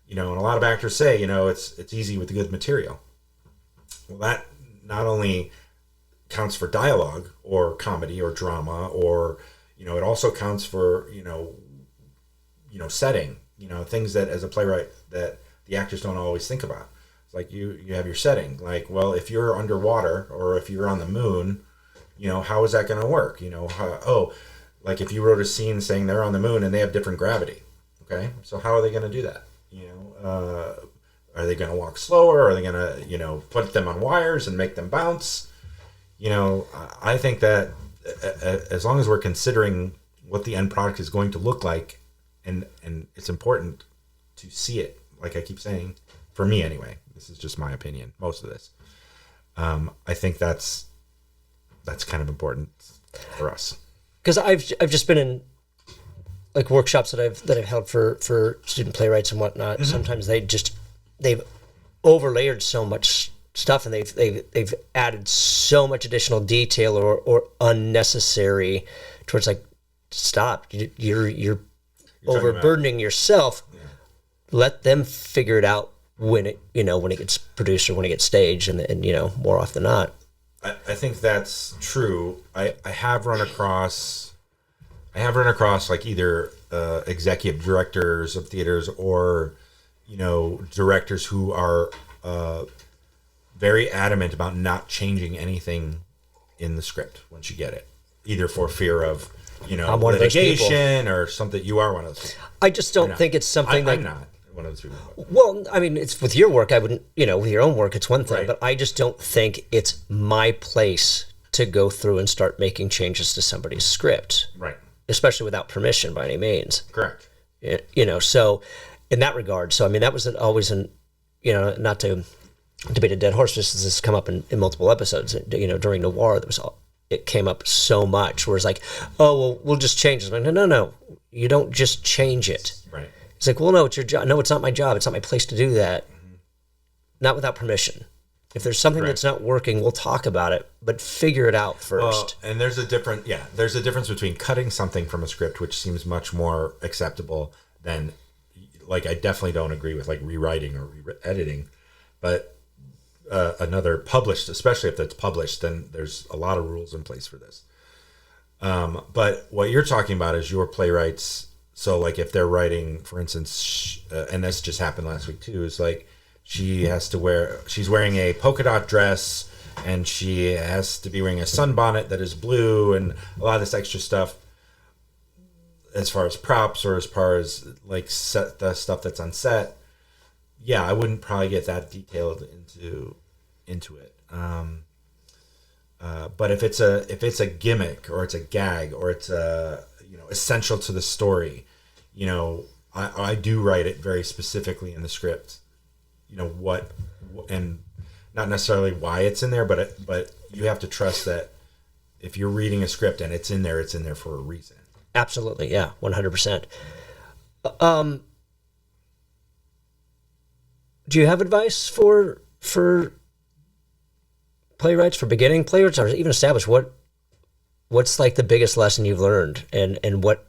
and a lot of actors say, it's easy with good material. Well, that not only counts for dialogue or comedy or drama, or, it also counts for, setting, things that as a playwright that the actors don't always think about. It's like you have your setting. Like, well, if you're underwater or if you're on the moon, how is that going to work? Like if you wrote a scene saying they're on the moon and they have different gravity. Okay. So how are they going to do that? Are they going to walk slower? Are they going to, put them on wires and make them bounce? I think that as long as we're considering what the end product is going to look like, and it's important to see it, like I keep saying, for me anyway, this is just my opinion, most of this. I think that's kind of important for us. Because I've just been in like workshops that I've held for student playwrights and whatnot. Mm-hmm. Sometimes they've overlayered so much stuff, and they've added so much additional detail or unnecessary towards like, stop, you're overburdening yourself. Yeah. let them figure it out when it gets produced or when it gets staged, and more often than not. I think that's true. I have run across like either executive directors of theaters or directors who are very adamant about not changing anything in the script once you get it, either for fear of I'm one litigation or something. You are one of those people. I just don't think it's something I'm not one of those people. Well, I mean, it's with your work. I wouldn't, with your own work, it's one thing, Right. but I just don't think it's my place to go through and start making changes to somebody's script, Right. especially without permission by any means. Correct. So in that regard, so I mean, that was always not to debate a dead horse, just as this has come up in multiple episodes, during Noir, it came up so much where it's like, oh, well, we'll just change it. I'm like, no, you don't just change it. Right. It's like, well, no, it's your job. No, it's not my job. It's not my place to do that. Not without permission. If there's something that's not working, we'll talk about it, but figure it out first. Well, and there's a difference between cutting something from a script, which seems much more acceptable than, like, I definitely don't agree with like rewriting or editing, but another published, especially if it's published, then there's a lot of rules in place for this. But what you're talking about is your playwrights. So like if they're writing, for instance, and this just happened last week too, is like she's wearing a polka dot dress and she has to be wearing a sunbonnet that is blue and a lot of this extra stuff as far as props or as far as like the stuff that's on set. Yeah, I wouldn't probably get that detailed into it. But if it's a gimmick or it's a gag or it's essential to the story, I do write it very specifically in the script. What, and not necessarily why it's in there, but you have to trust that if you're reading a script and it's in there for a reason. Absolutely, yeah, 100%. Do you have advice for playwrights, for beginning playwrights, or even established? What's like the biggest lesson you've learned, and what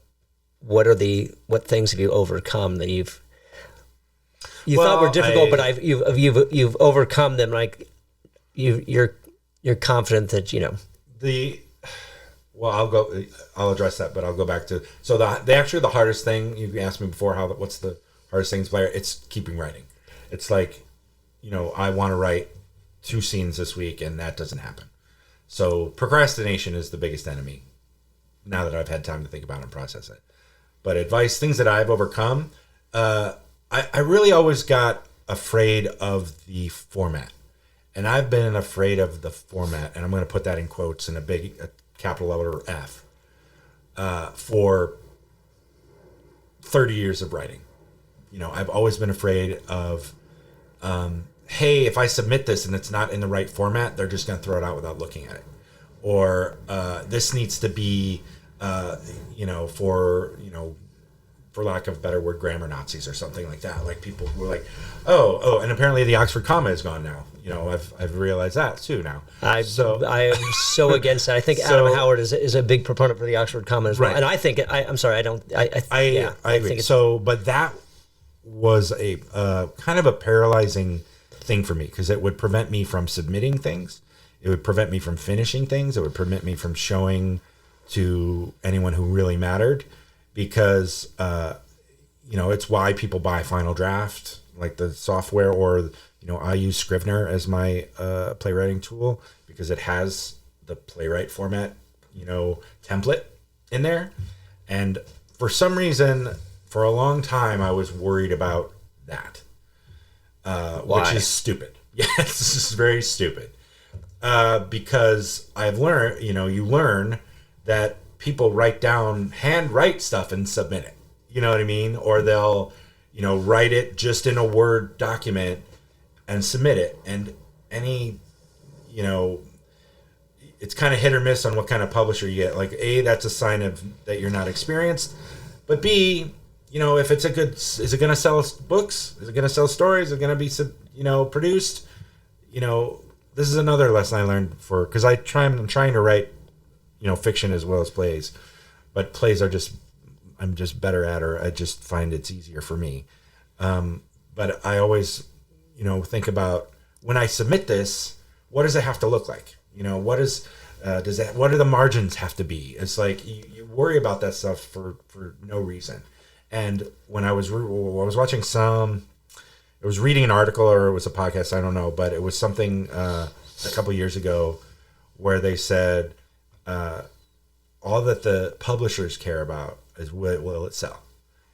things have you overcome that you thought were difficult, but you've overcome them? Like you're confident that Well, I'll address that, but I'll go back to the hardest thing you asked me before. What's the hardest thing to play? It's keeping writing. It's like, I want to write 2 scenes this week, and that doesn't happen. So procrastination is the biggest enemy. Now that I've had time to think about it and process it, but things that I've overcome. I really always got afraid of the format, and I've been afraid of the format, and I'm going to put that in quotes in a capital letter F, for 30 years of writing. I've always been afraid of, hey, if I submit this and it's not in the right format, they're just going to throw it out without looking at it. Or this needs to be, for lack of a better word, grammar Nazis or something like that. Like people who were like, oh, and apparently the Oxford comma is gone now. I've realized that too now. I am so against that. I think Adam Howard is a big proponent for the Oxford comma as well. Right. And I think I'm sorry, I don't. I agree. But that was a kind of a paralyzing thing for me because it would prevent me from submitting things. It would prevent me from finishing things. It would prevent me from showing to anyone who really mattered. Because, it's why people buy Final Draft, like the software, or, I use Scrivener as my playwriting tool because it has the playwright format, template in there. And for some reason, for a long time, I was worried about that, which is stupid. Yes, this is very stupid. Because I've learned, you learn that people handwrite stuff and submit it. You know what I mean? Or they'll, write it just in a Word document and submit it. And it's kind of hit or miss on what kind of publisher you get. Like, A, that's a sign of that you're not experienced. But B, if it's is it going to sell books? Is it going to sell stories? Is it going to be, produced? This is another lesson I learned because I'm trying to write fiction as well as plays, but plays I'm just better at, or I just find it's easier for me. But I always, think about when I submit this, what does it have to look like? What what do the margins have to be? It's like you worry about that stuff for no reason. And when I was watching I was reading an article or it was a podcast, I don't know, but it was something a couple years ago where they said all that the publishers care about is will it sell.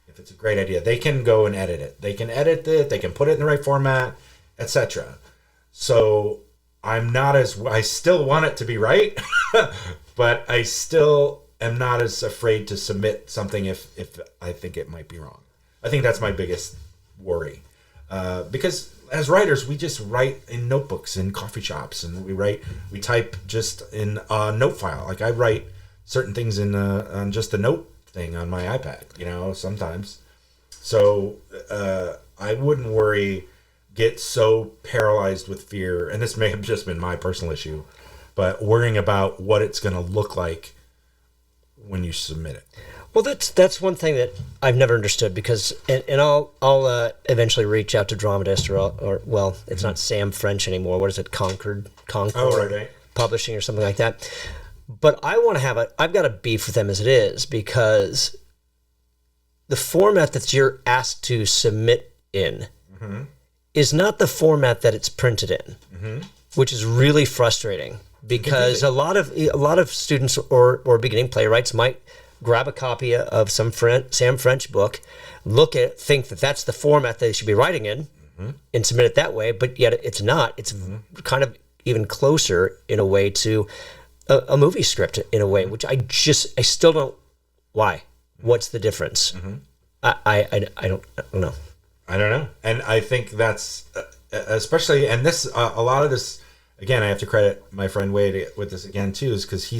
If it's a great idea, they can go and edit it. They can edit it. They can put it in the right format, etc. So I still want it to be right, but I still am not as afraid to submit something if I think it might be wrong. I think that's my biggest worry. Because as writers, we just write in notebooks in coffee shops, and we type just in a note file. Like I write certain things on just a note thing on my iPad, sometimes. So I wouldn't get so paralyzed with fear, and this may have just been my personal issue, but worrying about what it's going to look like when you submit it. Well, that's one thing that I've never understood, because and I'll eventually reach out to Dramatist or well, it's not Sam French anymore. What is it? Concord right. Publishing or something like that. But I want to I've got a beef with them as it is, because the format that you're asked to submit in is not the format that it's printed in, which is really frustrating, because a lot of students or beginning playwrights might grab a copy of some Sam French book, look at it, think that that's the format they should be writing in, and submit it that way, but yet it's not. It's kind of even closer in a way to a movie script in a way, which I still don't. Why? What's the difference? I don't know. I don't know, and I think that's especially, and this a lot of this. Again, I have to credit my friend Wade with this again too, is because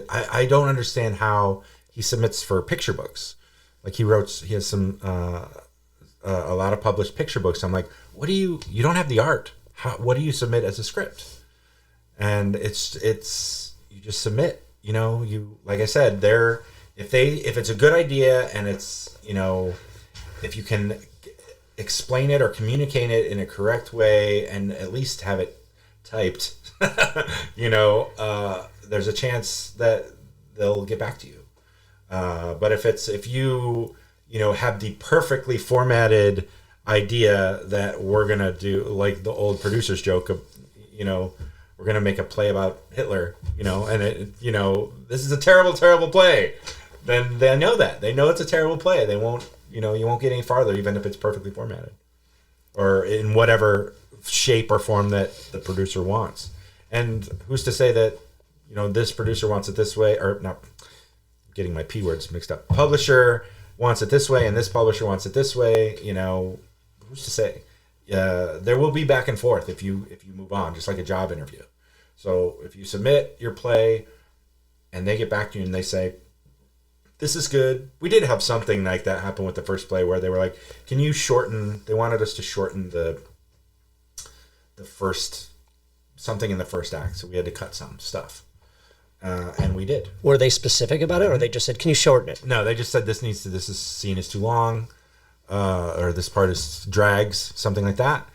I don't understand how he submits for picture books. Like he has some a lot of published picture books. I'm like, you don't have the art. What do you submit as a script? And you just submit. Like I said, if it's a good idea and it's if you can explain it or communicate it in a correct way and at least have it typed, there's a chance that they'll get back to you. But if you have the perfectly formatted idea that we're gonna do, like the old producer's joke of, we're gonna make a play about Hitler, and this is a terrible, terrible play, then they know it's a terrible play. They won't, you won't get any farther, even if it's perfectly formatted or in whatever shape or form that the producer wants. And who's to say that, this producer wants it this way, or not, getting my P words mixed up. Publisher wants it this way and this publisher wants it this way, who's to say? There will be back and forth if you move on, just like a job interview. So if you submit your play and they get back to you and they say, this is good. We did have something like that happen with the first play where they were like, they wanted us to shorten the first, something in the first act. So we had to cut some stuff. And we did. Were they specific about it, or they just said, can you shorten it? No, they just said this scene is too long, or this part drags, something like that.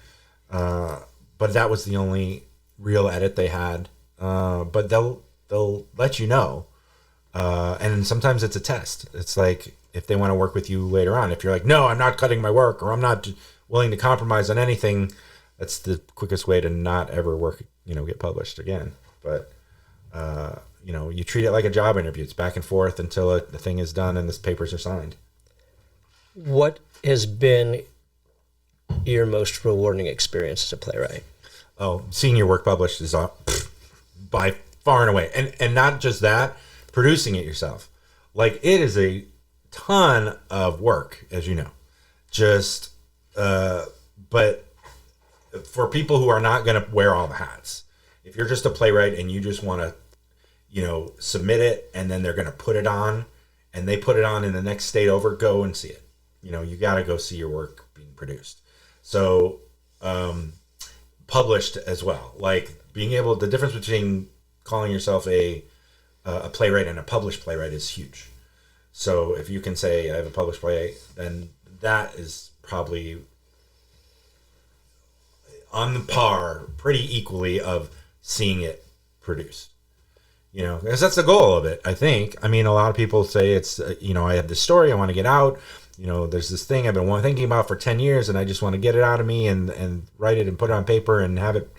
But that was the only real edit they had. But they'll let you know. And sometimes it's a test. It's like if they want to work with you later on. If you're like, no, I'm not cutting my work, or I'm not willing to compromise on anything, that's the quickest way to not ever work, get published again. But you treat it like a job interview. It's back and forth until the thing is done and the papers are signed. What has been your most rewarding experience as a playwright? Oh, seeing your work published is by far and away. And not just that, producing it yourself. Like, it is a ton of work, as you know. Just, but for people who are not going to wear all the hats, if you're just a playwright and you just want to, submit it and then they're going to put it on and they put it on in the next state over, go and see it. You got to go see your work being produced. So, published as well. Like, the difference between calling yourself a playwright and a published playwright is huge. So if you can say I have a published play, then that is probably on the par pretty equally of seeing it produced. You know, because that's the goal of it, I think. I mean, a lot of people say it's, I have this story I want to get out. You know, there's this thing I've been thinking about for 10 years and I just want to get it out of me and write it and put it on paper and have it,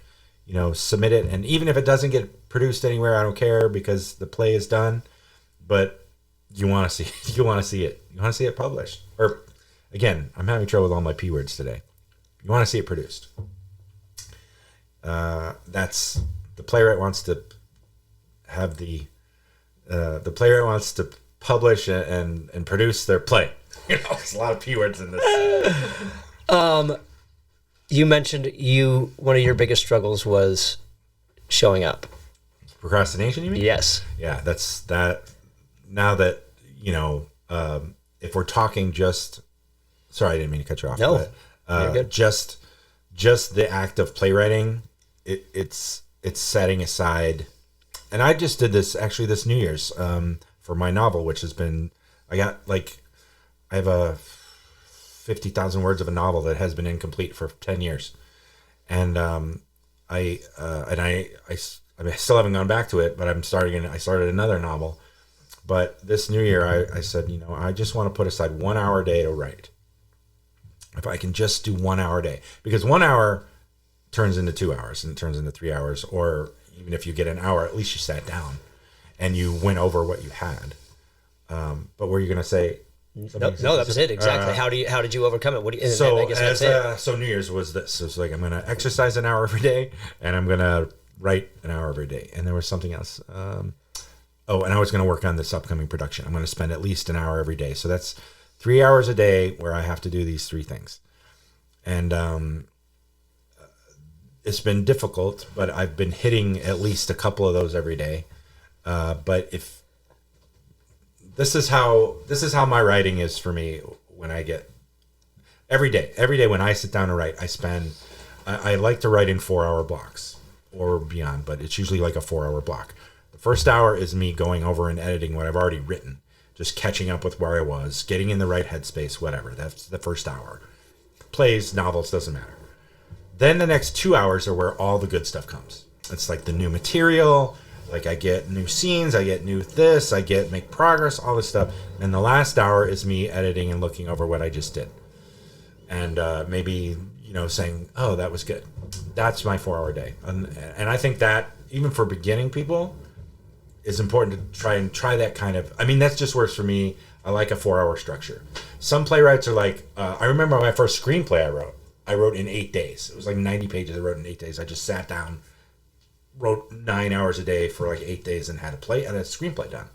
submit it. And even if it doesn't get produced anywhere, I don't care because the play is done. But you want to see it. You want to see it published. Or, again, I'm having trouble with all my P words today. You want to see it produced. That's the playwright wants to have the playwright wants to publish and produce their play. There's a lot of P words in this. You mentioned one of your biggest struggles was showing up. Procrastination, you mean? Yes. Yeah, that's that. Now that, if we're talking sorry, I didn't mean to cut you off. No, but, you're good. Just the act of playwriting, it's setting aside. And I just did this actually this New Year's for my novel, which has been, I have a 50,000 words of a novel that has been incomplete for 10 years. And I still haven't gone back to it, but I started another novel. But this New Year, I said, I just want to put aside 1 hour a day to write. If I can just do 1 hour a day, because 1 hour turns into 2 hours and turns into 3 hours, or even if you get an hour, at least you sat down and you went over what you had. But were you going to say? No, that was it exactly. How did you overcome it? So New Year's was this. It was like I'm going to exercise an hour every day, and I'm going to write an hour every day. And there was something else. And I was going to work on this upcoming production. I'm going to spend at least an hour every day. So that's 3 hours a day where I have to do these three things. And it's been difficult, but I've been hitting at least a couple of those every day. But if this is how my writing is for me, when I get every day when I sit down to write, I like to write in 4 hour blocks or beyond, but it's usually like a 4 hour block. The first hour is me going over and editing what I've already written, just catching up with where I was, getting in the right headspace, whatever. That's the first hour. Plays, novels, doesn't matter. Then the next 2 hours are where all the good stuff comes. It's like the new material, like I get new scenes, I get new this, I make progress, all this stuff. And the last hour is me editing and looking over what I just did. And maybe, saying, oh, that was good. That's my 4 hour day. And I think that, even for beginning people, is important to try that kind of, that just works for me. I like a 4 hour structure. Some playwrights are like, I remember my first screenplay I wrote in 8 days. It was like 90 pages I wrote in 8 days. I just sat down, wrote 9 hours a day for like 8 days and had a screenplay done.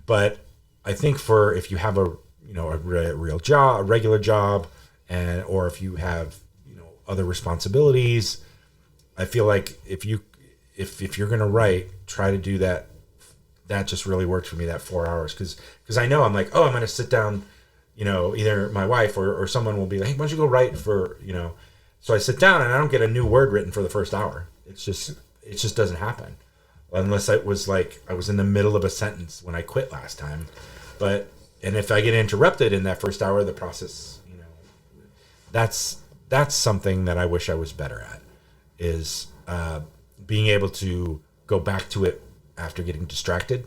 But I think if you have a real job, a regular job, or if you have, other responsibilities, I feel like if you're going to write, try to do that. That just really worked for me, that 4 hours. Cause I know I'm like, I'm going to sit down, either my wife or someone will be like, hey, why don't you go write for, so I sit down and I don't get a new word written for the first hour. It just doesn't happen unless it was like I was in the middle of a sentence when I quit last time. And if I get interrupted in that first hour of the process, that's something that I wish I was better at, is being able to go back to it after getting distracted.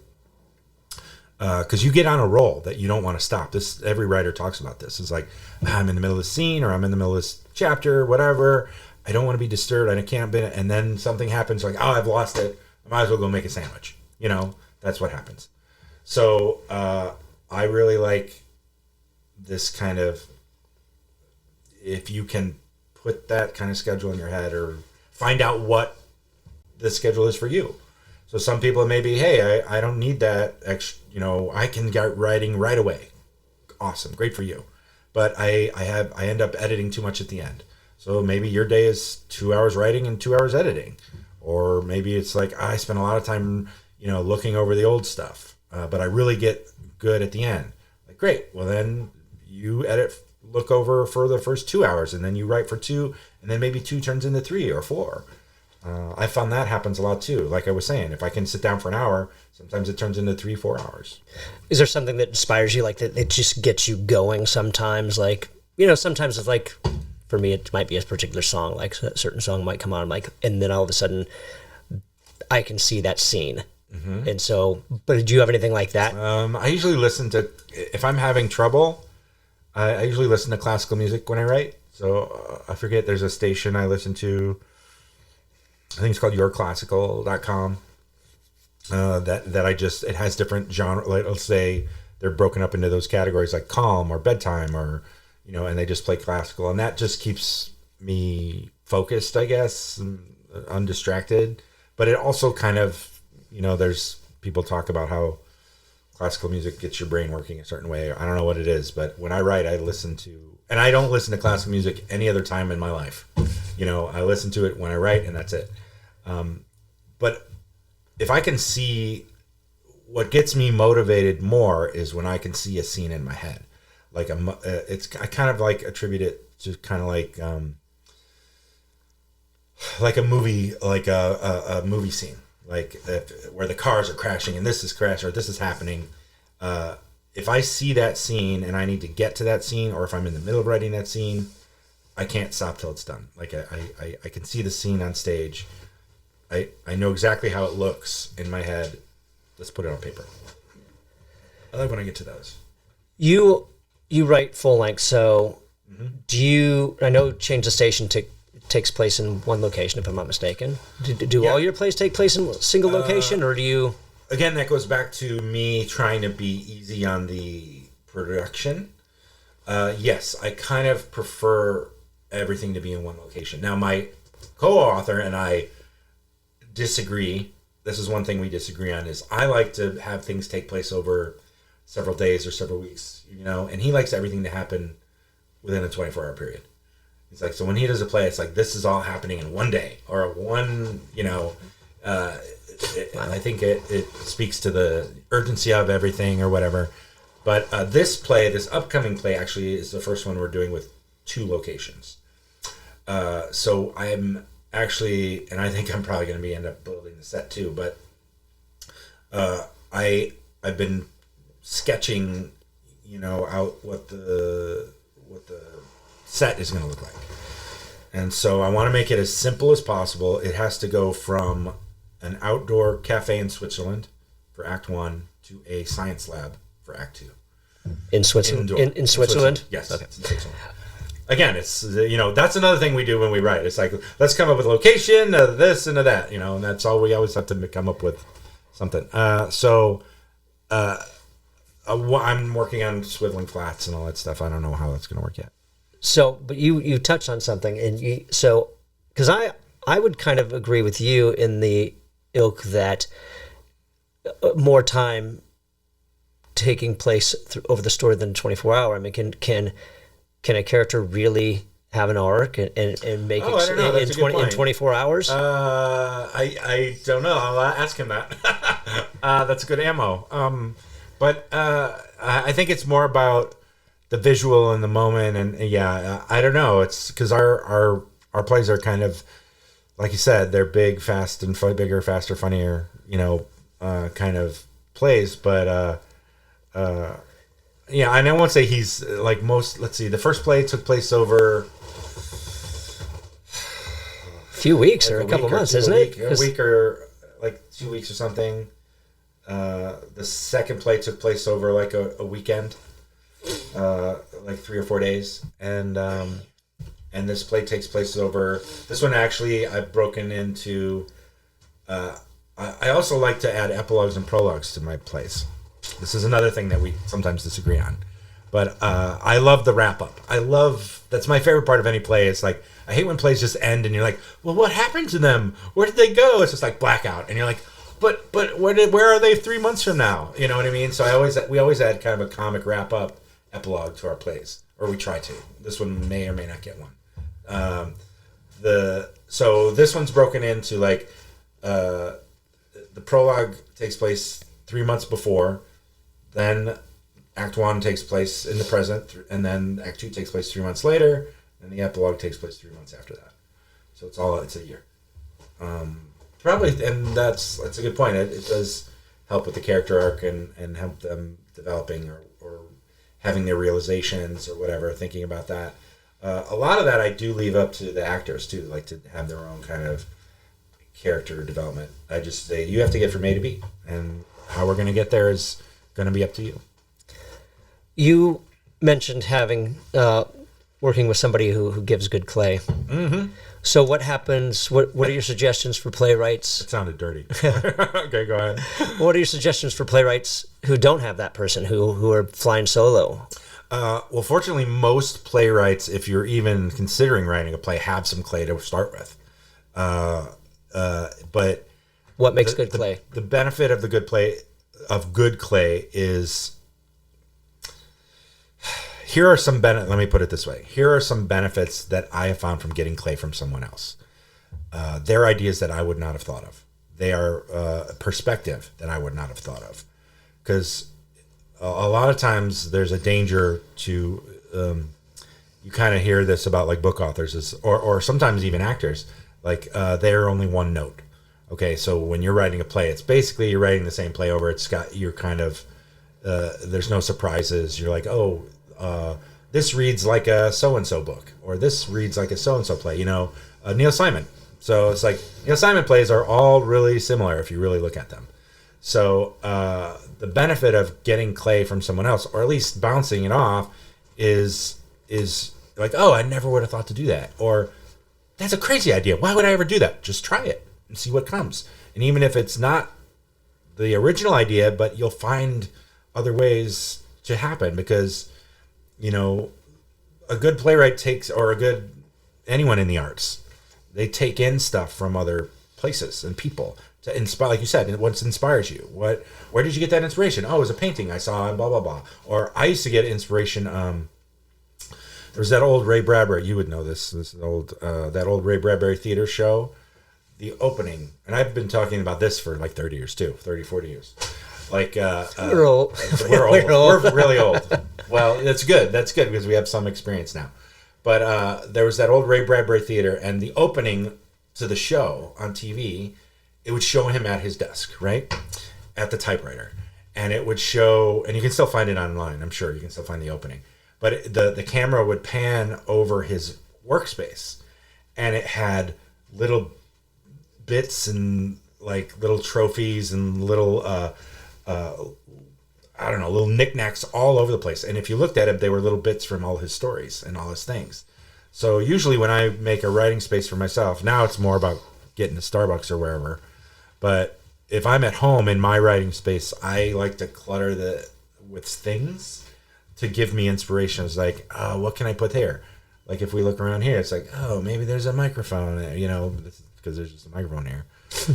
Because you get on a roll that you don't want to stop. Every writer talks about this. It's like, I'm in the middle of the scene, or I'm in the middle of this chapter, whatever. I don't want to be disturbed. I can't be. And then something happens, like, I've lost it. I might as well go make a sandwich. That's what happens. So I really like this kind of, if you can put that kind of schedule in your head, or find out what the schedule is for you. So some people may be, hey, I don't need that extra, I can get writing right away. Awesome, great for you. But I end up editing too much at the end. So maybe your day is 2 hours writing and 2 hours editing. Or maybe it's like, I spend a lot of time, looking over the old stuff. But I really get good at the end. Like, great, well then you look over for the first 2 hours, and then you write for 2, and then maybe 2 turns into 3 or 4. I found that happens a lot too. Like I was saying, if I can sit down for an hour, sometimes it turns into 3-4 hours. Is there something that inspires you, like that it just gets you going sometimes? Like, sometimes it's like for me, it might be a particular song, like a certain song might come on, like, and then all of a sudden, I can see that scene. Mm-hmm. And so, but do you have anything like that? I usually listen to, if I'm having trouble, I usually listen to classical music when I write. So I forget, there's a station I listen to, I think it's called yourclassical.com. That I just, it has different genre, like, let's say they're broken up into those categories like calm or bedtime or, and they just play classical, and that just keeps me focused, I guess, and undistracted. But it also kind of, there's people talk about how classical music gets your brain working a certain way. I don't know what it is, but when I write, I listen to, and I don't listen to classical music any other time in my life. I listen to it when I write, and that's it. But if I can see, what gets me motivated more is when I can see a scene in my head. Like I kind of like attribute it to kind of like a movie, like a movie scene, like where the cars are crashing and this is crashing or this is happening. If I see that scene and I need to get to that scene, or if I'm in the middle of writing that scene, I can't stop till it's done. Like I can see the scene on stage. I know exactly how it looks in my head. Let's put it on paper. I like when I get to those. You write full length, so do you? I know Change the Station takes place in one location, if I'm not mistaken. Do all your plays take place in a single location, or do you? Again, that goes back to me trying to be easy on the production. Yes, I kind of prefer everything to be in one location. Now, my co-author and I disagree. This is one thing we disagree on, is I like to have things take place over several days or several weeks, and he likes everything to happen within a 24-hour period. It's like, so when he does a play, it's like, this is all happening in one day or one, I think it speaks to the urgency of everything or whatever. But this upcoming play actually is the first one we're doing with 2 locations. So I'm actually, and I think I'm probably going to end up building the set too, but I've been sketching, out what the set is going to look like. And so I want to make it as simple as possible. It has to go from an outdoor cafe in Switzerland for Act 1 to a science lab for Act 2. In Switzerland? In Switzerland? Yes. Okay. It's in Switzerland. Again, it's, that's another thing we do when we write. It's like, let's come up with a location, this and that, and that's all. We always have to come up with something. I'm working on swiveling flats and all that stuff. I don't know how that's going to work yet. So, but you touched on something, and because I would kind of agree with you in the ilk that more time taking place over the story than 24-hour. I mean, can a character really have an arc and make it in 24 hours? I don't know. I'll ask him that. That's good ammo. But I think it's more about the visual and the moment, and I don't know. It's because our plays are kind of, like you said, they're big, fast, and bigger, faster, funnier, kind of plays. But and I won't say he's like most. Let's see, the first play took place over a few weeks or a couple months, isn't it? A week or like 2 weeks or something. The second play took place over like a weekend, like 3 or 4 days, and this play takes place over. This one actually I've broken into. I also like to add epilogues and prologues to my plays. This is another thing that we sometimes disagree on, but I love the wrap up. That's my favorite part of any play. It's like, I hate when plays just end and you're like, well, what happened to them? Where did they go? It's just like blackout, and you're like, but where are they 3 months from now? You know what I mean? So we always add kind of a comic wrap up epilogue to our plays, or we try to. This one may or may not get one. So this one's broken into like the prologue takes place 3 months before, then Act 1 takes place in the present, and then Act 2 takes place 3 months later, and the epilogue takes place 3 months after that. So it's a year. Probably, and that's a good point. It does help with the character arc and help them developing or having their realizations or whatever, thinking about that. A lot of that I do leave up to the actors too, like to have their own kind of character development. I just say you have to get from A to B, and how we're going to get there is going to be up to you. You mentioned having working with somebody who gives good clay. Mm-hmm. So what happens? What are your suggestions for playwrights? It sounded dirty. Okay, go ahead. What are your suggestions for playwrights who don't have that person, who are flying solo? Well, fortunately, most playwrights, if you're even considering writing a play, have some clay to start with. But What makes good clay? The benefit of good clay is, here are some let me put it this way. Here are some benefits that I have found from getting clay from someone else. They're ideas that I would not have thought of. They are perspective that I would not have thought of. Because a lot of times there's a danger to, you kind of hear this about like book authors or sometimes even actors, like they're only one note. Okay, so when you're writing a play, it's basically you're writing the same play over. It's got, you're kind of, there's no surprises. You're like, oh, this reads like a so-and-so book, or this reads like a so-and-so play, Neil Simon. So it's like Neil Simon plays are all really similar if you really look at them. So the benefit of getting clay from someone else, or at least bouncing it off, is like, oh, I never would have thought to do that. Or that's a crazy idea. Why would I ever do that? Just try it and see what comes. And even if it's not the original idea, but you'll find other ways to happen, because a good playwright takes, or anyone in the arts, they take in stuff from other places and people to inspire, like you said, what inspires you. Where did you get that inspiration? Oh, it was a painting I saw and blah, blah, blah. Or I used to get inspiration, there was that old Ray Bradbury, you would know this old, that old Ray Bradbury theater show, the opening, and I've been talking about this for like 30 years too, 30, 40 years. Like, We're old. We're old. We're really old. Well, that's good. That's good because we have some experience now. But there was that old Ray Bradbury theater, and the opening to the show on TV, it would show him at his desk, right? At the typewriter. And it would show, and you can still find it online, I'm sure. You can still find the opening. But the camera would pan over his workspace, and it had little bits and like little trophies and little little knickknacks all over the place. And if you looked at it, they were little bits from all his stories and all his things. So usually when I make a writing space for myself, now it's more about getting to Starbucks or wherever. But if I'm at home in my writing space, I like to clutter with things to give me inspiration. It's like, oh, what can I put there? Like if we look around here, it's like, oh, maybe there's a microphone there, because there's just a microphone here.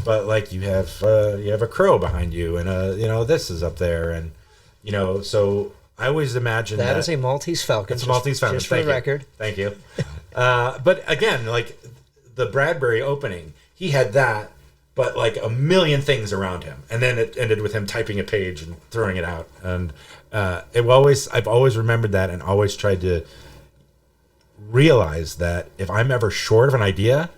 But like you have a crow behind you, and this is up there, and so I always imagine that is a Maltese Falcon. It's a Maltese Falcon. Just for the record. Thank you. But again, like the Bradbury opening, he had that, but like a million things around him, and then it ended with him typing a page and throwing it out. And I've always remembered that, and always tried to realize that if I'm ever short of an idea,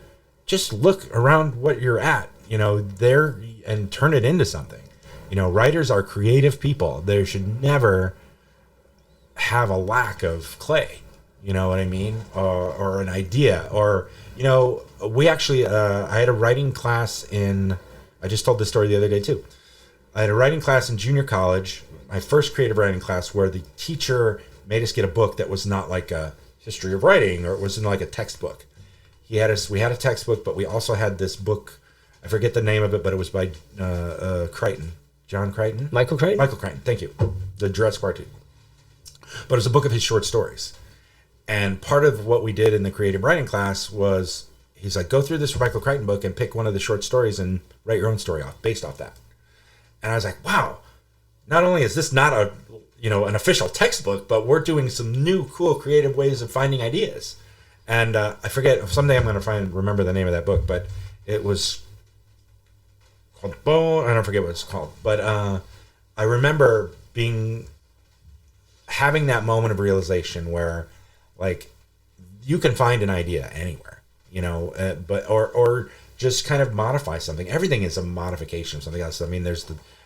just look around what you're at, there, and turn it into something. Writers are creative people. They should never have a lack of clay. You know what I mean? Or an idea. Or, we actually, I had a writing class I just told this story the other day too. I had a writing class in junior college, my first creative writing class, where the teacher made us get a book that was not like a history of writing, or it wasn't like a textbook. We had a textbook, but we also had this book. I forget the name of it, but it was by Crichton. John Crichton? Michael Crichton? Michael Crichton, thank you. The Jurassic Park 2. But it was a book of his short stories. And part of what we did in the creative writing class was, he's like, go through this Michael Crichton book and pick one of the short stories and write your own story based off that. And I was like, wow, not only is this not an official textbook, but we're doing some new, cool, creative ways of finding ideas. And I forget, someday I'm going to remember the name of that book, but it was called Bone. I don't forget what it's called. But I remember having that moment of realization where, like, you can find an idea anywhere, but or just kind of modify something. Everything is a modification of something else. I mean,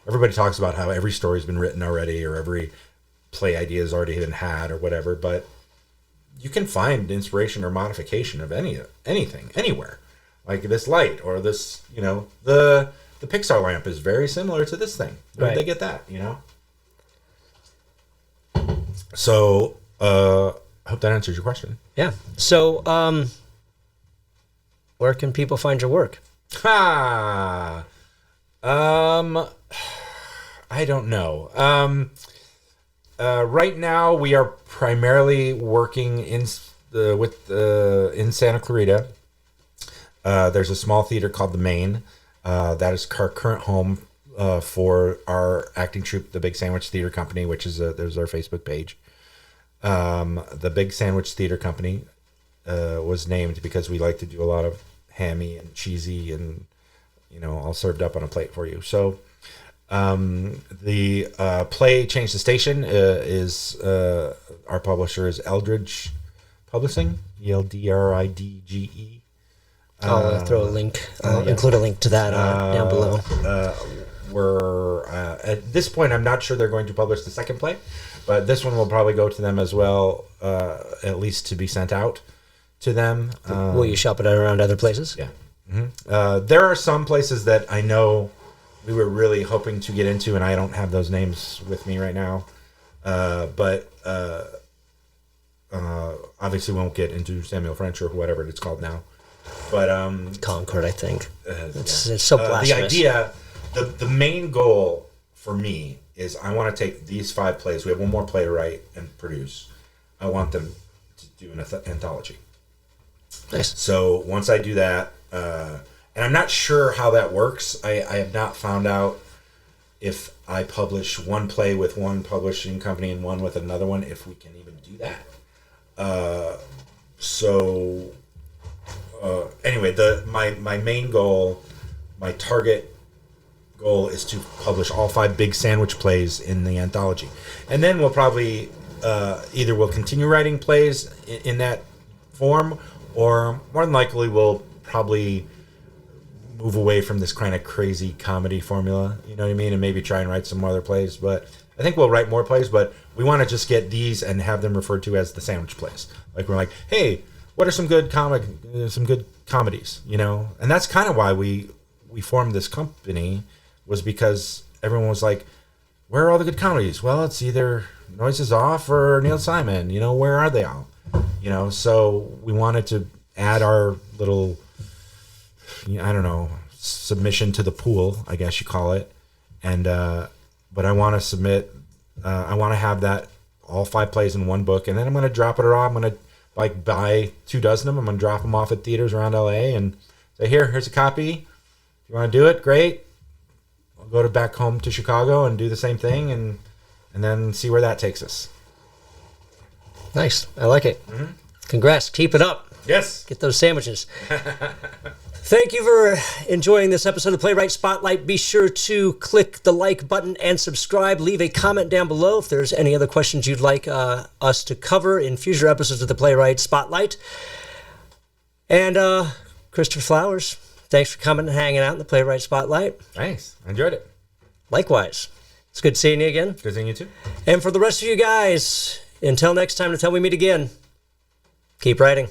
everybody talks about how every story's been written already, or every play idea has already been had, or whatever, but you can find inspiration or modification of anything anywhere, like this light or this, the Pixar lamp is very similar to this thing. Where did they get that? So I hope that answers your question. Yeah. So where can people find your work? I don't know. Right now, we are primarily working in Santa Clarita. There's a small theater called the Main. That is our current home for our acting troupe, the Big Sandwich Theater Company, which is there's our Facebook page. The Big Sandwich Theater Company was named because we like to do a lot of hammy and cheesy and all served up on a plate for you. So. The play Change the Station is our publisher is Eldridge Publishing, ELDRIDGE. I'll throw a link. I'll include a link to that down below. We're at this point, I'm not sure they're going to publish the second play, but this one will probably go to them as well, at least to be sent out to them. Will you shop it around other places? Yeah. Mm-hmm. There are some places that I know we were really hoping to get into, and I don't have those names with me right now. But obviously won't get into Samuel French or whatever it's called now. But Concord, I think. It's so blasphemous. The idea, the main goal for me is I want to take these 5 plays. We have one more play to write and produce. I want them to do an anthology. Nice. So once I do that, and I'm not sure how that works. I have not found out if I publish one play with one publishing company and one with another one, if we can even do that. Anyway, my main goal, my target goal is to publish all 5 Big Sandwich plays in the anthology. And then we'll probably, either we'll continue writing plays in that form, or more than likely we'll probably move away from this kind of crazy comedy formula, you know what I mean, and maybe try and write some other plays. But I think we'll write more plays, but we want to just get these and have them referred to as the sandwich plays. Like we're like, hey, what are some good comedies, And that's kind of why we formed this company, was because everyone was like, where are all the good comedies? Well, it's either Noises Off or Neil Simon, where are they all? So we wanted to add our little, I don't know, submission to the pool, I guess you call it. And but I want to submit, I want to have that all 5 plays in one book, and then I'm going to drop it off. I'm going to buy 24 of them. I'm going to drop them off at theaters around LA and say, here's a copy. If you want to do it, great. I'll go back home to Chicago and do the same thing, and then see where that takes us. Nice. I like it. Mm-hmm. Congrats. Keep it up. Yes. Get those sandwiches. Thank you for enjoying this episode of Playwright Spotlight. Be sure to click the like button and subscribe. Leave a comment down below if there's any other questions you'd like us to cover in future episodes of the Playwright Spotlight. And Christopher Flowers, thanks for coming and hanging out in the Playwright Spotlight. Thanks. I enjoyed it. Likewise. It's good seeing you again. Good seeing you too. And for the rest of you guys, until next time, until we meet again, keep writing.